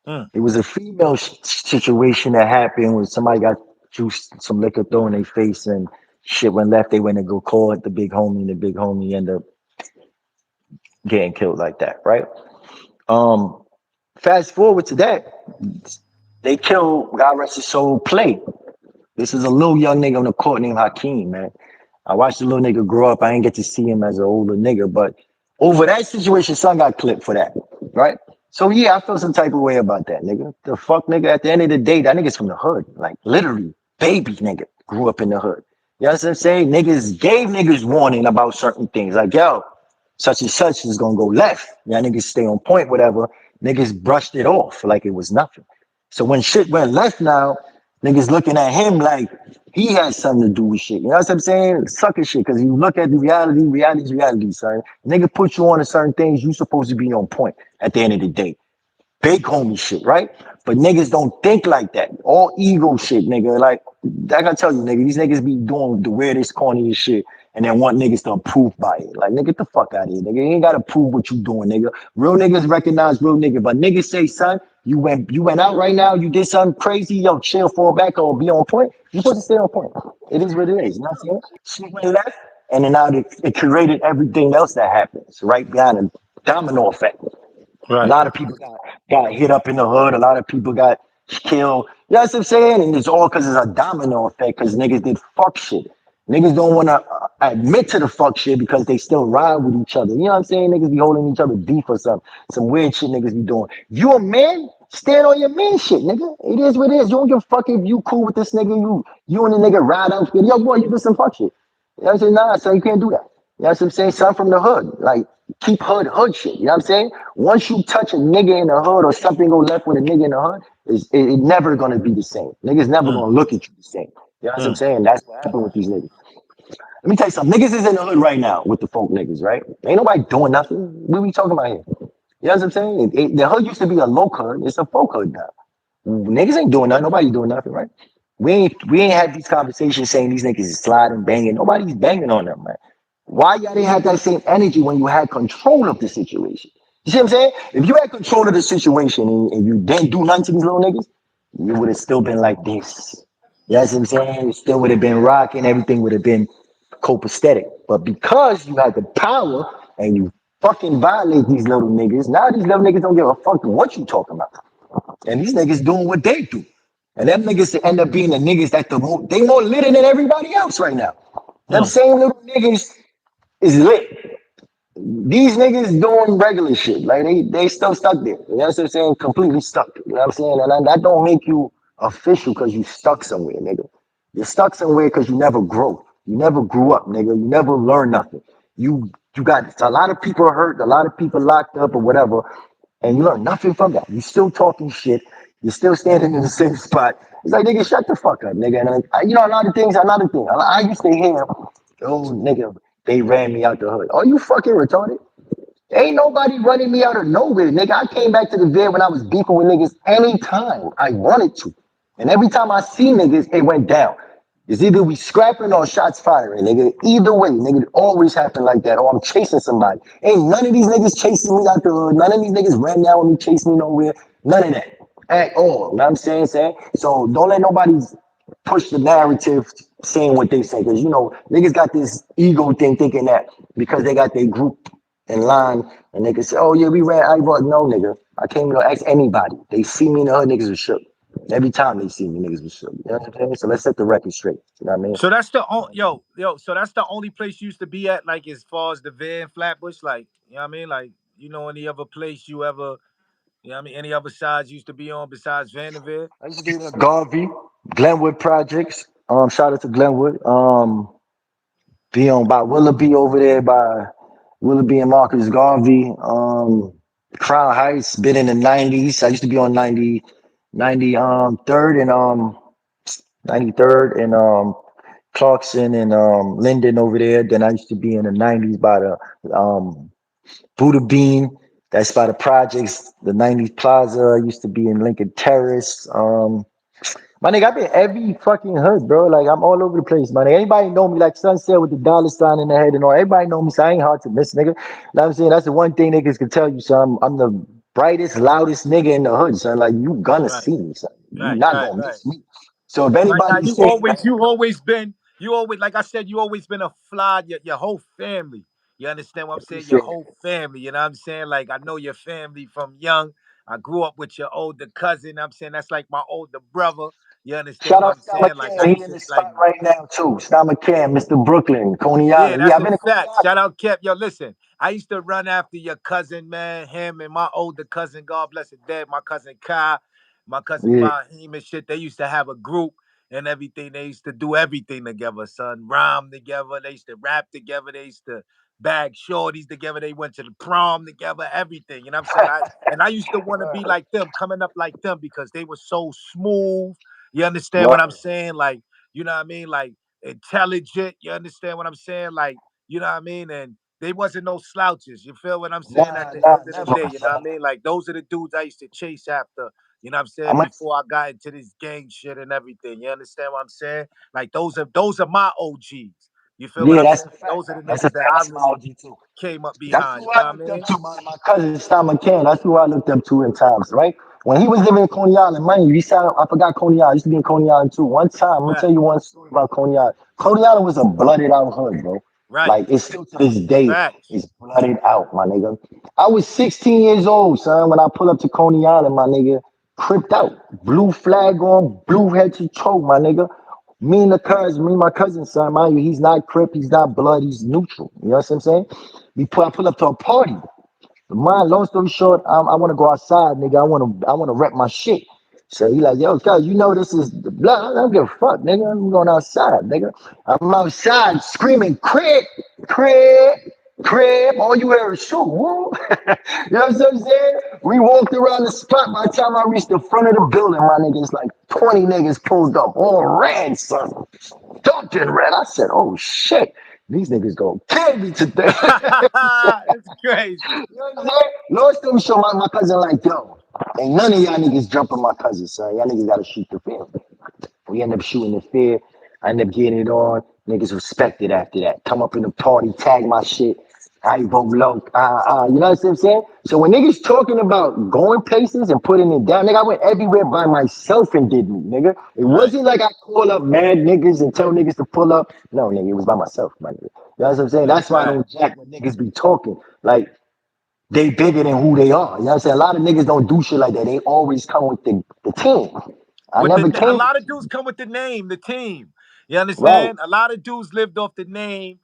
mm,
It was a female situation that happened when somebody got juiced some liquor thrown in their face and shit went left. They went to go call it the big homie, and the big homie ended up getting killed like that, right? Um, Fast forward to that, they killed God rest his soul. Play. This is a little young nigga on the court named Hakeem, man. I watched the little nigga grow up. I didn't get to see him as an older nigga, but over that situation, son got clipped for that, right? So yeah, I feel some type of way about that, nigga. The fuck, nigga. At the end of the day, that nigga's from the hood, like literally, baby nigga grew up in the hood. You know what I'm saying? Niggas gave niggas warning about certain things, like yo, such and such is gonna go left. Yeah, niggas stay on point, whatever. Niggas brushed it off like it was nothing. So when shit went left now, niggas looking at him like he has something to do with shit. You know what I'm saying? Sucker shit. Cause you look at the reality's reality, son. Nigga put you on to certain things, you supposed to be on point at the end of the day. Big homie shit, right? But niggas don't think like that. All ego shit, nigga. Like, I gotta tell you, nigga, these niggas be doing the weirdest, corniest shit and then want niggas to approve by it. Like, nigga, get the fuck out of here, nigga. You ain't gotta prove what you doing, nigga. Real niggas recognize real nigga. But niggas say, son, you went out right now, you did something crazy, yo, chill, fall back, or be on point. You supposed to stay on point. It is what it is. You know what I'm saying? She went left, and then now it created everything else that happens right behind a domino effect. A
right.
lot of people got hit up in the hood. A lot of people got killed. You know what I'm saying? And it's all because it's a domino effect because niggas did fuck shit. Niggas don't want to admit to the fuck shit because they still ride with each other. You know what I'm saying? Niggas be holding each other beef or something. Some weird shit niggas be doing. You a man? Stand on your man shit, nigga. It is what it is. You don't give a fuck if you cool with this nigga. You and the nigga ride out. Yo, boy, you did some fuck shit. You know what I'm saying? Nah, son, you can't do that. You know what I'm saying? Son from the hood. Like, keep hood shit. You know what I'm saying? Once you touch a nigga in the hood or something go left with a nigga in the hood, it never gonna be the same. Niggas never
Mm,
gonna look at you the same. You know what I'm
mm.
saying? That's what happened with these niggas. Let me tell you something. Niggas is in the hood right now with the folk niggas, right? Ain't nobody doing nothing. What we talking about here? You know what I'm saying? The hood used to be a low hood. It's a folk hood now. Niggas ain't doing nothing. Nobody doing nothing, right? We ain't had these conversations saying these niggas is sliding, banging. Nobody's banging on them, man. Why y'all didn't have that same energy when you had control of the situation? You see what I'm saying? If you had control of the situation and you didn't do nothing to these little niggas, you would have still been like this. You know what I'm saying? You still would have been rocking. Everything would have been copacetic. But because you had the power and you fucking violate these little niggas, now these little niggas don't give a fuck what you talking about. And these niggas doing what they do. And them niggas end up being the niggas that they more lit than everybody else right now. Them
Mm.
same little niggas is lit. These niggas doing regular shit. Like they still stuck there. You know what I'm saying? Completely stuck. You know what I'm saying? And that don't make you official because you stuck somewhere, nigga. You're stuck somewhere because you never grow. You never grew up, nigga. You never learned nothing. You got a lot of people hurt, a lot of people locked up or whatever, and you learn nothing from that. You still talking shit. You're still standing in the same spot. It's like, nigga, shut the fuck up, nigga. And you know, a lot of things, another thing. I used to hear, oh, nigga, they ran me out the hood. Are you fucking retarded? Ain't nobody running me out of nowhere, nigga. I came back to the Veer when I was beefing with niggas anytime I wanted to. And every time I see niggas, it went down. It's either we scrapping or shots firing, nigga. Either way, nigga, it always happen like that. Or I'm chasing somebody. Ain't none of these niggas chasing me out the hood. None of these niggas ran down with me, chasing me nowhere. None of that. At all. You know what I'm saying? So don't let nobody push the narrative saying what they say. Because, you know, niggas got this ego thing thinking that because they got their group in line and they can say, oh yeah, we ran IVO. No, nigga. I came to ask anybody. They see me in the hood, niggas was shook. Every time they see me, niggas was shook. You know what I'm saying? So let's set the record straight. You know what I mean?
So that's the yo. So that's the only place you used to be at, like as far as the van Flatbush, like you know what I mean, like you know any other place you ever, you know what I mean, any other sides you used to be on besides Vanderveer?
I used to be in the Garvey, Glenwood projects. Shout out to Glenwood. Be on by Willoughby over there by Willoughby and Marcus Garvey. Crown Heights, been in the 90s. I used to be on 93rd and 93rd and Clarkson and Linden over there. Then I used to be in the 90s by the Buddha Bean. That's by the projects, the 90s Plaza. I used to be in Lincoln Terrace. My nigga, I've been every fucking hood, bro. Like I'm all over the place, man. Anybody know me like Sunset with the dollar sign in the head and all. Everybody know me, so I ain't hard to miss, nigga. Like I'm saying that's the one thing niggas can tell you, son. I'm the brightest, loudest nigga in the hood, son. Like you gonna
Right,
see me, son. You
right,
not
right,
gonna
right.
miss me. So if
Right now,
anybody say like,
you always, like I said, you always been a fly. Your whole family. You understand what I'm
I
saying? Your
appreciate it.
whole family. You know what I'm saying? Like I know your family from young. I grew up with your older cousin. I'm saying that's like my older brother. You understand
Shout
what
out
I'm
Stomach
saying? Like I
Cam. He
used
in
to
the
like.
spot right now too. Stomach Cam, Mr. Brooklyn, Coney
Yeah,
Island. Yeah,
that's
I've
a
been to Coney
fact.
Island.
Shout out Kep. Yo, listen, I used to run after your cousin, man. Him and my older cousin, God bless his dead, my cousin Kai, my cousin
Yeah.
Fahim and shit. They used to have a group and everything. They used to do everything together, son. Rhyme together. They used to rap together. They used to bag shorties together. They went to the prom together, everything. You know what I'm saying? I used to want to be
Word.
like them, coming up like them because they were so smooth. You understand what I'm
Word.
saying? Like, you know what I mean? Like intelligent. You understand what I'm saying? Like, you know what I mean? And they wasn't no slouches. You feel what I'm saying? At
Nah,
the
nah,
end of the day,
never,
you know what I
son.
mean? Like those are the dudes I used to chase after. You know what I'm saying?
I'm a
Before I got into this gang shit and everything. You understand what I'm saying? Like those are my OGs. You feel what
Yeah,
I'm
that's
saying?
a fact.
Those are the
That's a
niggas that
fact.
I
That's my
really
OG too.
came up
That's
behind.
who
You know
I
what I
looked up
mean?
to. My cousin Stom McCann. That's who I looked up to in times, right? When he was living in Coney Island, mind you, he said I forgot Coney Island. I used to be in Coney Island too. One time, I'm gonna
Fact.
tell you one story about Coney Island. Coney Island was a blooded out hood, bro.
Right.
Like it's still to this day,
Facts.
it's blooded out, my nigga. I was 16 years old, son, when I pulled up to Coney Island, my nigga. Cripped out, blue flag on, blue head to toe, my nigga. Me and my cousin, son, mind you, he's not Crip, he's not blood, he's neutral. You know what I'm saying? I pull up to a party. Long story short, I want to go outside, nigga. I want to rep my shit. So he like, yo, cuz, you know this is the blood. I don't give a fuck, nigga. I'm going outside, nigga. I'm outside screaming, crib, crib, crib. All you hear is shoot, woo. You know what I'm saying? We walked around the spot. By the time I reached the front of the building, my nigga, it's like 20 niggas pulled up, all red, son. Dunking red. I said, oh shit, these niggas gonna kill me today.
It's crazy.
You know what I'm saying? Long story short, my cousin like, yo, ain't none of y'all niggas jumping my cousin, son. Y'all niggas gotta shoot the film. We end up shooting the fair. I end up getting it on. Niggas respected after that. Come up in the party, tag my shit. IVO low. You know what I'm saying? So when niggas talking about going places and putting it down, nigga, I went everywhere by myself and did me, nigga. It
Right.
wasn't like I call up mad niggas and tell niggas to pull up. No, nigga, it was by myself, my nigga. You know what I'm saying?
That's a
That's why I
fact.
don't jack when niggas be talking. Like, they bigger than who they are. You know what I'm saying? A lot of niggas don't do shit like that. They always come with the team. I
With
never
a
came with
lot of
the
dudes
team.
come with the name, the team. You
Right.
understand? A lot of dudes lived off the name.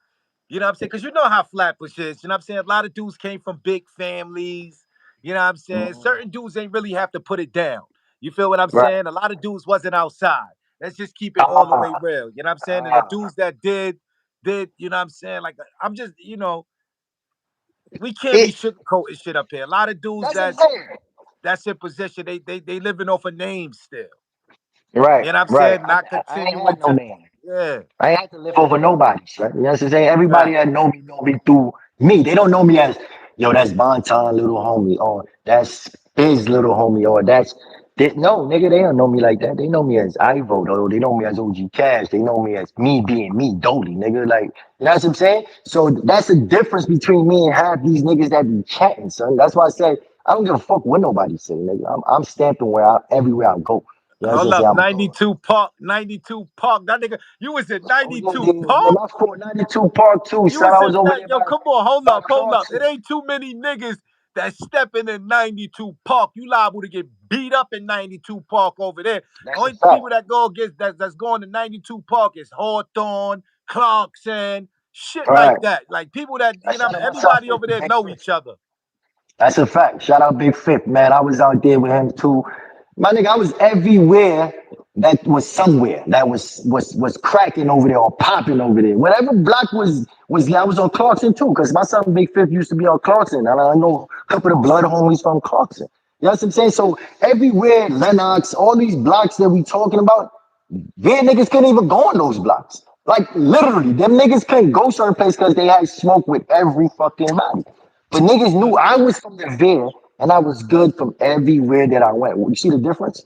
You know what I'm saying? Because you know how Flatbush is. You know what I'm saying? A lot of dudes came from big families. You know what I'm saying?
Mhm.
Certain dudes ain't really have to put it down. You feel what I'm
Right.
saying? A lot of dudes wasn't outside. Let's just keep it all the way
Ah,
real. You know what I'm saying? And the
ah.
dudes that did, you know what I'm saying? Like I'm just, we can't be
It,
sugarcoating shit up here. A lot of dudes
that's what I'm saying.
that's in position, they living off a name still.
Right,
You know what I'm
right.
saying? Not
I ain't
continuing
had no
to,
name.
yeah,
I ain't had to live over nobody's, right? You know what I'm saying? Everybody
fact.
that know me through me. They don't know me as, yo, that's Bonton little homie, or that's his little homie, or no, nigga, they don't know me like that. They know me as Ivo, though. They know me as OG Cash. They know me as me being me, Dolly, nigga. Like, you know what I'm saying? So that's the difference between me and half these niggas that be chatting, son. That's why I say I don't give a fuck what nobody say, nigga. I'm stamping everywhere I go. You know what I'm
Hold
saying?
up,
I'm good.
92 Park, 92 Park. That nigga, you was at
Oh yeah,
92
yeah, yeah.
Park?
My 492 Park too,
You
son.
was
I was
in
over
that,
there
yo, come on,
by
hold up. It
Clarkson.
ain't too many niggas that stepping in 92 Park. You liable to get beat up in 92 Park over there.
That's a
Only
fact.
people that go get that's going to 92 Park is Hawthorne, Clarkson, shit
All
like
right.
that. Like people that,
I shout out my South
everybody
50,
over there
Big
know
Fifth.
each other.
That's a fact. Shout out Big Fifth, man. I was out there with him too. My nigga, I was everywhere that was somewhere that was cracking over there or popping over there. Whatever block was I was on Clarkson too, because my son Big Fifth used to be on Clarkson. And I know a couple of the blood homies from Clarkson. You know what I'm saying? So everywhere, Lennox, all these blocks that we talking about, their niggas couldn't even go on those blocks. Like literally, them niggas couldn't go certain places because they had smoke with every fucking body. But niggas knew I was from the Veer and I was good from everywhere that I went. You see the difference?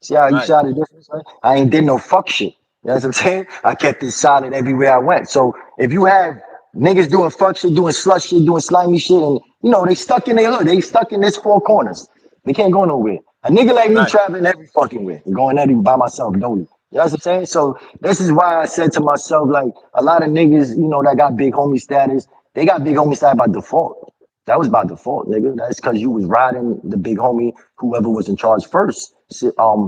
See how you
Right,
saw the difference, right? I ain't did no fuck shit. You know what I'm saying? I kept it solid everywhere I went. So if you have niggas doing fuck shit, doing slut shit, doing slimy shit, and they stuck in their hood, they stuck in this four corners. They can't go nowhere. A nigga like me
right.
traveling every fucking way, going every by myself, don't he? You know what I'm saying? So this is why I said to myself, like a lot of niggas, that got big homie status, they got big homie status by default. That was by default, nigga. That's because you was riding the big homie, whoever was in charge first,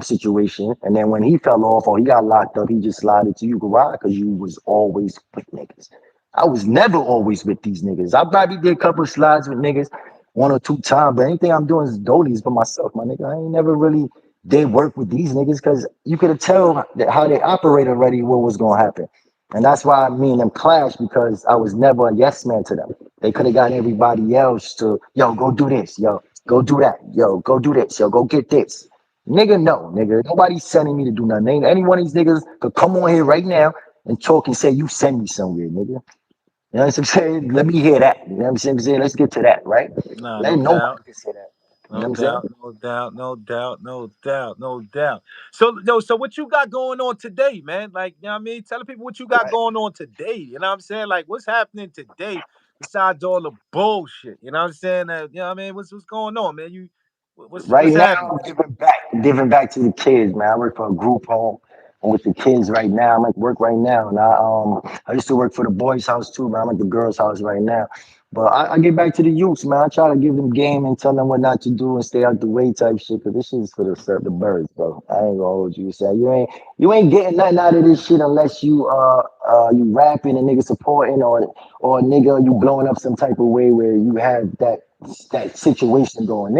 situation. And then when he fell off or he got locked up, he just slided to you to ride because you was always with niggas. I was never always with these niggas. I probably did a couple of slides with niggas one or two times, but anything I'm doing is dollies for myself, my nigga. I ain't never really did work with these niggas because you could tell that how they operate already what was gonna happen. And that's why me and them clashed because I was never a yes man to them. They could have got everybody else to, yo, go do this, yo, go do that, yo, go do this, yo, go get this. Nigga, no, nigga. Nobody's sending me to do nothing. Any one of these niggas could come on here right now and talk and say, you send me somewhere, nigga. You know what I'm saying? Let me hear that. You know what I'm saying? Let's get to that, right?
Nah,
Let
no
nobody
doubt.
can say that. You know
No
what I'm saying?
doubt, no doubt, no doubt, no doubt, no doubt. So, no, so what you got going on today, man? Like, you know what I mean? Tell the people what you got
Right.
going on today. You know what I'm saying? Like, what's happening today besides all the bullshit? You know what I'm saying? You know what I mean? What's going on, man?
Right
What's
now,
happening?
I'm giving back to the kids, man. I work for a group home. I'm with the kids right now. I'm at work right now, and I used to work for the boys' house too, man. I'm at the girls' house right now. But I get back to the youths, man. I try to give them game and tell them what not to do and stay out the way type shit. Cause this shit is for the birds, bro. I ain't gonna hold you. Say you ain't getting nothing out of this shit unless you rapping and nigga supporting or nigga you blowing up some type of way where you have that situation going.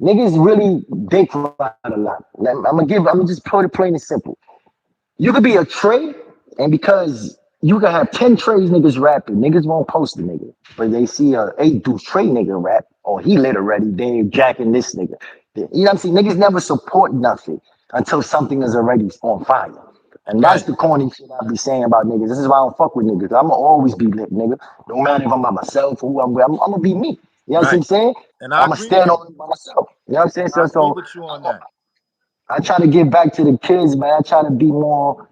Niggas really dick ride a lot. I'm gonna just put it plain and simple. You could be a Trey, and because you can have 10 Treys niggas rapping, niggas won't post the nigga. But they see a 8 dude Trey nigga rap, or he lit already, they jacking this nigga. You know what I'm saying? Niggas never support nothing. until something is already on fire. And that's
Right,
the corny shit I be saying about niggas. This is why I don't fuck with niggas. I'ma always be lit, nigga. No matter if I'm by myself or who I'm with, I'm gonna be me. You know what I'm
right.
saying?
And I
I'ma
agree with
stand
you.
on it by myself. You know what I'm saying?
I
So,
agree
so
with you on
I'm a,
that.
I try to give back to the kids, man. I try to be more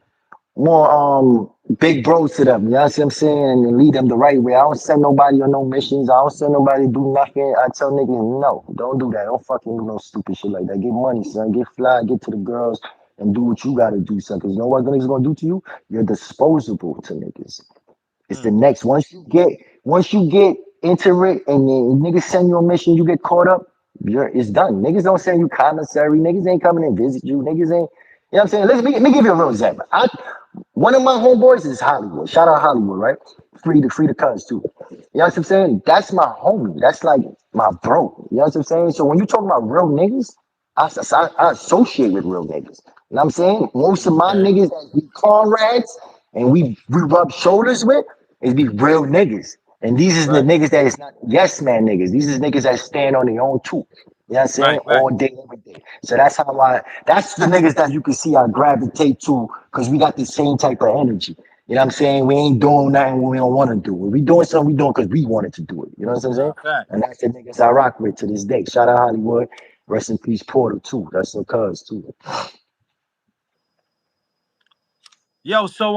big bros to them. You know what I'm saying? And lead them the right way. I don't send nobody on no missions. I don't send nobody to do nothing. I tell niggas, no, don't do that. Don't fucking do no stupid shit like that. Get money, son. Get fly, get to the girls, and do what you gotta do, son. Cause you know what niggas gonna do to you? You're disposable to niggas. It's the
Mm,
next. Once you get into it and then niggas send you a mission, you get caught up, it's done. Niggas don't send you commissary. Niggas ain't coming and visit you. Niggas ain't. You know what I'm saying? Let me give you a real example. One of my homeboys is Hollywood. Shout out Hollywood, right? Free the cuz too. You know what I'm saying? That's my homie. That's like my bro. You know what I'm saying? So when you talk about real niggas, I associate with real niggas. You know what I'm saying? Most of my
okay.
niggas that we comrades and we rub shoulders with is these real niggas. And these is the
Right,
niggas that is not yes man niggas. These is niggas that stand on their own too. You know what I'm saying?
right, right.
All day, every day. So that's the niggas that you can see I gravitate to because we got the same type of energy. You know what I'm saying? We ain't doing nothing we don't want to do. If we doing something, we doing because we wanted to do it. You know what I'm saying?
Nah, fact.
And that's the niggas I rock with to this day. Shout out Hollywood. Rest in peace, Porter too. That's the cuz too.
Yo, so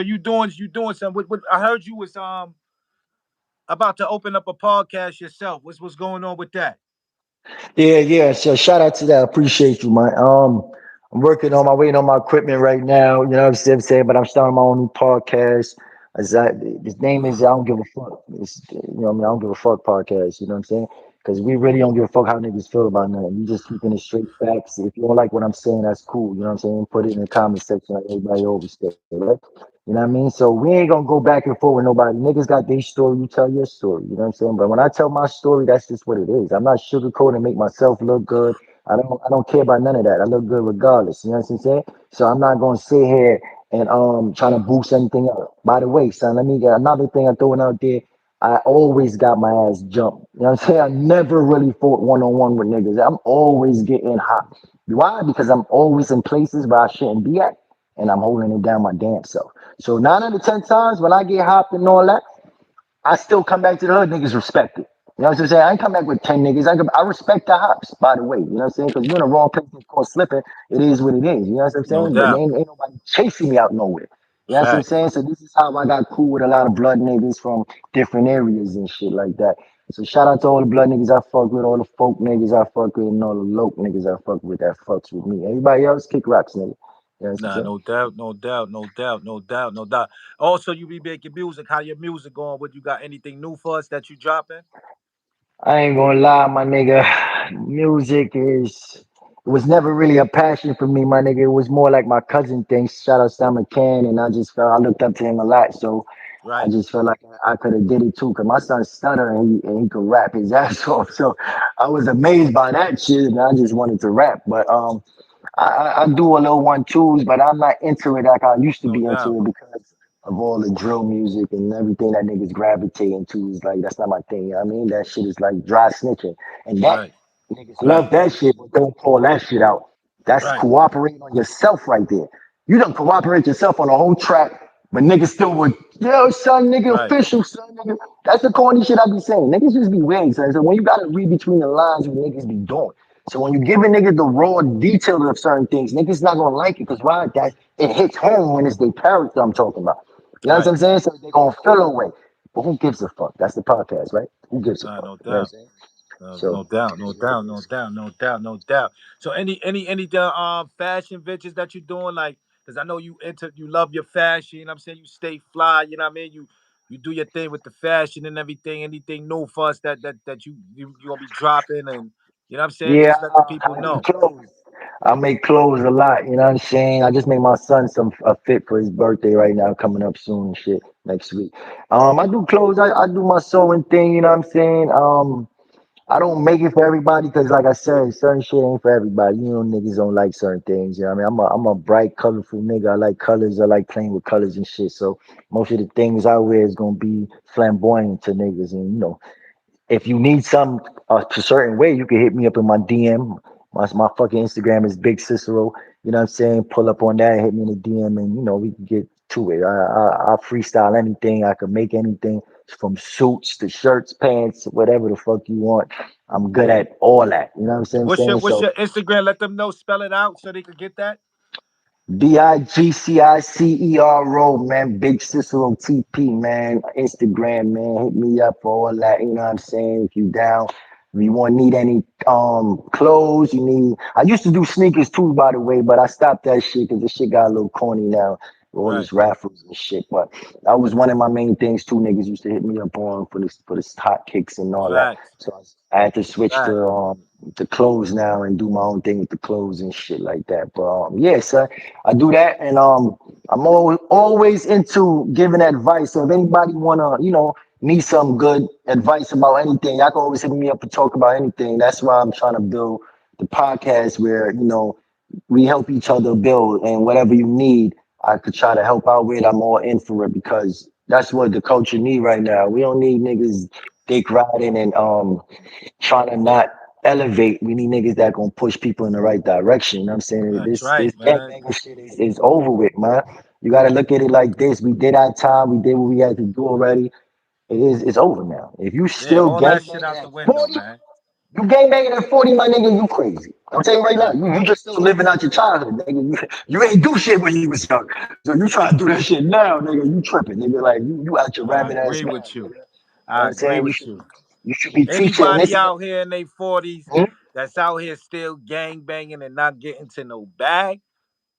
you doing something. What I heard you was about to open up a podcast yourself. What's going on with that?
Yeah, yeah. So shout out to that. I appreciate you, man. I'm working on my waiting on my equipment right now. You know what I'm saying? But I'm starting my own new podcast. As I, his name is I don't give a fuck. What I mean? I don't give a fuck podcast. You know what I'm saying? Because we really don't give a fuck how niggas feel about nothing. We just keeping it straight facts. If you don't like what I'm saying, that's cool. You know what I'm saying? Put it in the comment section like everybody always say, right? You know what I mean? So we ain't gonna go back and forth with nobody. Niggas got their story, you tell your story. You know what I'm saying? But when I tell my story, that's just what it is. I'm not sugarcoating to make myself look good. I don't care about none of that. I look good regardless. You know what I'm saying? So I'm not gonna sit here and trying to boost anything up. By the way, son, let me get another thing I'm throwing out there. I always got my ass jumped. You know what I'm saying? I never really fought one on one with niggas. I'm always getting hot. Why? Because I'm always in places where I shouldn't be at, and I'm holding it down my damn self. So 9 out of 10 times when I get hopped and all that, I still come back to the hood. Niggas respect it. You know what I'm saying? I ain't come back with 10 niggas. I respect the hops, by the way. You know what I'm saying? Because you're in the wrong place and caught slipping. It is what it is. You know what I'm
No
saying? But
doubt.
ain't nobody chasing me out nowhere. You know what I'm
Fact.
saying? So this is how I got cool with a lot of blood niggas from different areas and shit like that. So shout out to all the blood niggas I fuck with, all the folk niggas I fuck with, and all the loc niggas I fuck with that fucks with me. Everybody else kick rocks, nigga. You know what I'm
Nah,
saying?
no doubt, no doubt, no doubt, no doubt, no doubt. Also, you be making music. How your music going? What you got? Anything new for us that you dropping?
I ain't gonna lie, my nigga. Music is it was never really a passion for me, my nigga. It was more like my cousin thing. Shout out Sam McCann, and I just felt I looked up to him a lot, so I
Right,
just felt like I could have did it too. Cause my son stutter and he could rap his ass off, so I was amazed by that shit, and I just wanted to rap. But I do a little 1 2s, but I'm not into it like I used to
no
be
doubt.
into it because of all the drill music and everything that niggas gravitate into is like that's not my thing. You know what I mean, that shit is like dry snitching, and that
Right,
niggas
right,
love that shit, but don't call that shit out. That's
right,
cooperating on yourself right there. You don't cooperate yourself on a whole track, but niggas still would, yo, son, nigga,
right,
official, son, nigga. That's the corny shit I be saying. Niggas just be weird, son. So when you gotta read between the lines, what niggas be doing. So when you give a nigga the raw details of certain things, niggas not gonna like it because why? That it hits home when it's their character I'm talking about. You know what
right.
I'm saying? So they gonna feel away. But who gives a fuck? That's the podcast, right? Who gives a
Nah,
fuck?
no
You know what I'm
doubt.
saying?
No
So
doubt,
it
no
is what it
doubt, no
is.
doubt, no doubt, no doubt. So any fashion ventures that you doing like because I know you love your fashion, you know what I'm saying you stay fly, you know what I mean? You do your thing with the fashion and everything, anything new for us that you gonna be dropping and you know what I'm saying?
Yeah,
Just let the people
I do
know.
clothes. I make clothes a lot. You know what I'm saying? I just made my son some a fit for his birthday right now, coming up soon and shit next week. I do clothes. I do my sewing thing. You know what I'm saying? I don't make it for everybody because, like I said, certain shit ain't for everybody. You know, niggas don't like certain things. You know what I mean? I'm a bright, colorful nigga. I like colors. I like playing with colors and shit. So most of the things I wear is gonna be flamboyant to niggas, and if you need some a certain way, you can hit me up in my DM. My fucking Instagram is Big Cicero. You know what I'm saying? Pull up on that, hit me in the DM, and we can get to it. I freestyle anything. I can make anything from suits to shirts, pants, whatever the fuck you want. I'm good at all that. You know what I'm saying?
What's
So
your Instagram? Let them know. Spell it out so they could get that.
BIGCICERO, man. Big Cicero TP, man. Instagram, man. Hit me up for all that. You know what I'm saying? If you down, if you want need any clothes, you need. I used to do sneakers too, by the way, but I stopped that shit because the shit got a little corny now. All
Right.
these raffles and shit. But that was one of my main things too. Niggas used to hit me up on for this hot kicks and all that.
Facts.
So I had to switch
Facts.
to clothes now and do my own thing with the clothes and shit like that. But yeah, son. I do that, and I'm always into giving advice. So if anybody wanna, need some good advice about anything, y'all can always hit me up to talk about anything. That's why I'm trying to build the podcast where we help each other build, and whatever you need, I could try to help out with. I'm all in for it because that's what the culture need right now. We don't need niggas dick riding and trying to not elevate. We need niggas that gonna push people in the right direction. You know what I'm saying?
That's
This
right, man.
gangbanging shit is over with, man. You gotta look at it like this. We did our time, we did what we had to do already. It's over now. If you
Yeah,
still
all that shit
gangbanging
out the
at
window,
40,
man.
you gangbanging at 40, my nigga, you crazy. I'm telling you right now,
Right.
you just still living out your childhood, nigga. You ain't do shit when you was young. So you trying to do that shit now, nigga. You tripping, nigga. Like you out your
I
rabbit ass
agree
mind,
with
nigga.
you.
You know what
I
I'm
agree
saying? You
with
should
you.
you should be teaching, and
Anybody
this is
out here in their 40s
hmm?
that's out here still gang banging and not getting to no bag,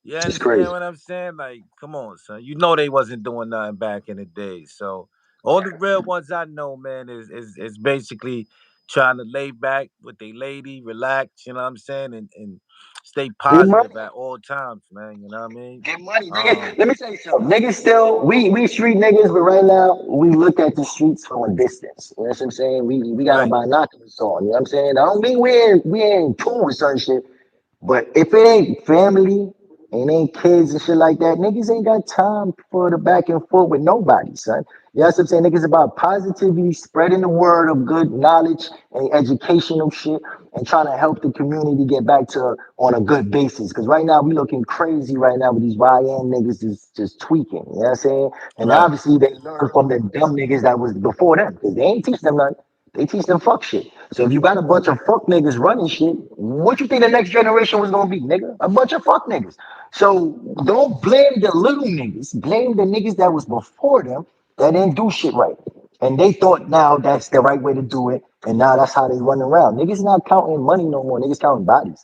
you
It's
understand
crazy.
what I'm saying? Like, come on, son. You know they wasn't doing nothing back in the day. So all the real ones I know, man, is basically trying to lay back with their lady, relax, you know what I'm saying, and stay
Get money.
positive at all times, man. You know what I mean?
Get money, nigga.
Um,
Let me tell you something. Niggas still, we street niggas, but right now we look at the streets from a distance. You know what I'm saying? We got our
right,
binoculars on. You know what I'm saying? I don't mean we ain't tune with certain shit. But if it ain't family and ain't kids and shit like that, niggas ain't got time for the back and forth with nobody, son. You know what I'm saying? Niggas about positivity, spreading the word of good knowledge and educational shit, and trying to help the community get back to on a good basis. Because right now we looking crazy right now with these YN niggas just tweaking. You know what I'm saying? And
right,
obviously they learned from the dumb niggas that was before them because they ain't teach them nothing. They teach them fuck shit. So if you got a bunch of fuck niggas running shit, what you think the next generation was gonna be, nigga? A bunch of fuck niggas. So don't blame the little niggas. Blame the niggas that was before them that didn't do shit right. And they thought now that's the right way to do it. And now that's how they run around. Niggas not counting money no more. Niggas counting bodies.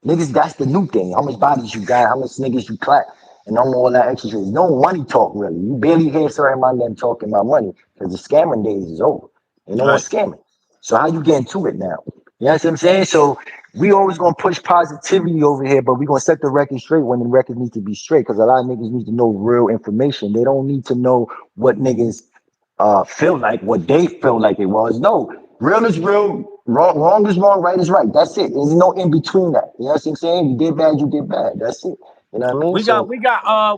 Niggas, that's the new thing. How much bodies you got, how much niggas you clap, and all that extra shit. No money talk really. You barely hear certain man them talking about money because the scamming days is over. Ain't no more
right.
scamming. So how you getting to it now? You know what I'm saying? So we always gonna push positivity over here, but we gonna set the record straight when the record needs to be straight because a lot of niggas need to know real information. They don't need to know what niggas feel like what they feel like it was. No, real is real, wrong is wrong, right is right. That's it. There's no in between that. You know what I'm saying? You did bad, you did bad. That's it. You know what I mean? So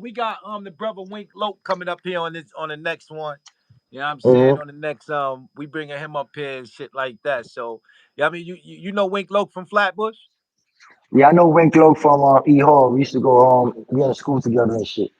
We got the brother Wink Lope coming up here on the next one. You know what I'm saying?
mhm.
On the next we bringing him up here and shit like that. So yeah, I mean you know Wink Lope from Flatbush?
Yeah, I know Winklo from E Hall. We used to go we went to school together and shit.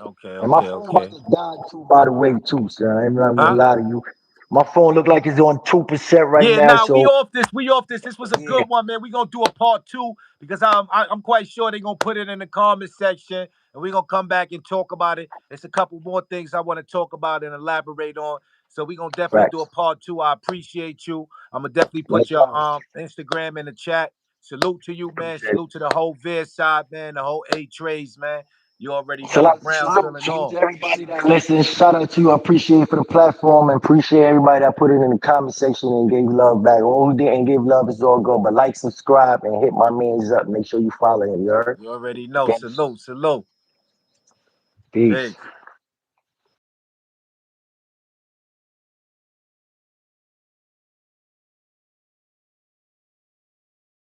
Okay,
And my
okay,
phone about
okay.
to die too, by the way, too, sir. I'm not gonna
Huh?
lie to you. My phone look like it's on 2% right
Yeah,
now.
now we
So
off this. We off this. This was a
yeah,
good one, man. We gonna do a part two because I'm quite sure they gonna put it in the comment section and we gonna come back and talk about it. There's a couple more things I want to talk about and elaborate on. So we gonna definitely do a
facts.
part two. I appreciate you. I'm gonna definitely
No
put your
problem.
Instagram in the chat. Salute to you, man.
Appreciate it.
Salute to the whole Veer side, man. The whole A Trays, man. You already know Brownsville and
Salute
all.
to everybody that listens. Shout out to you. I appreciate it for the platform and appreciate everybody that put it in the comment section and gave love back. All who didn't give love is all good. But like, subscribe, and hit my man's up. Make sure you follow him. You heard?
You already know.
Gangsta.
Salute, salute.
Peace.
Peace.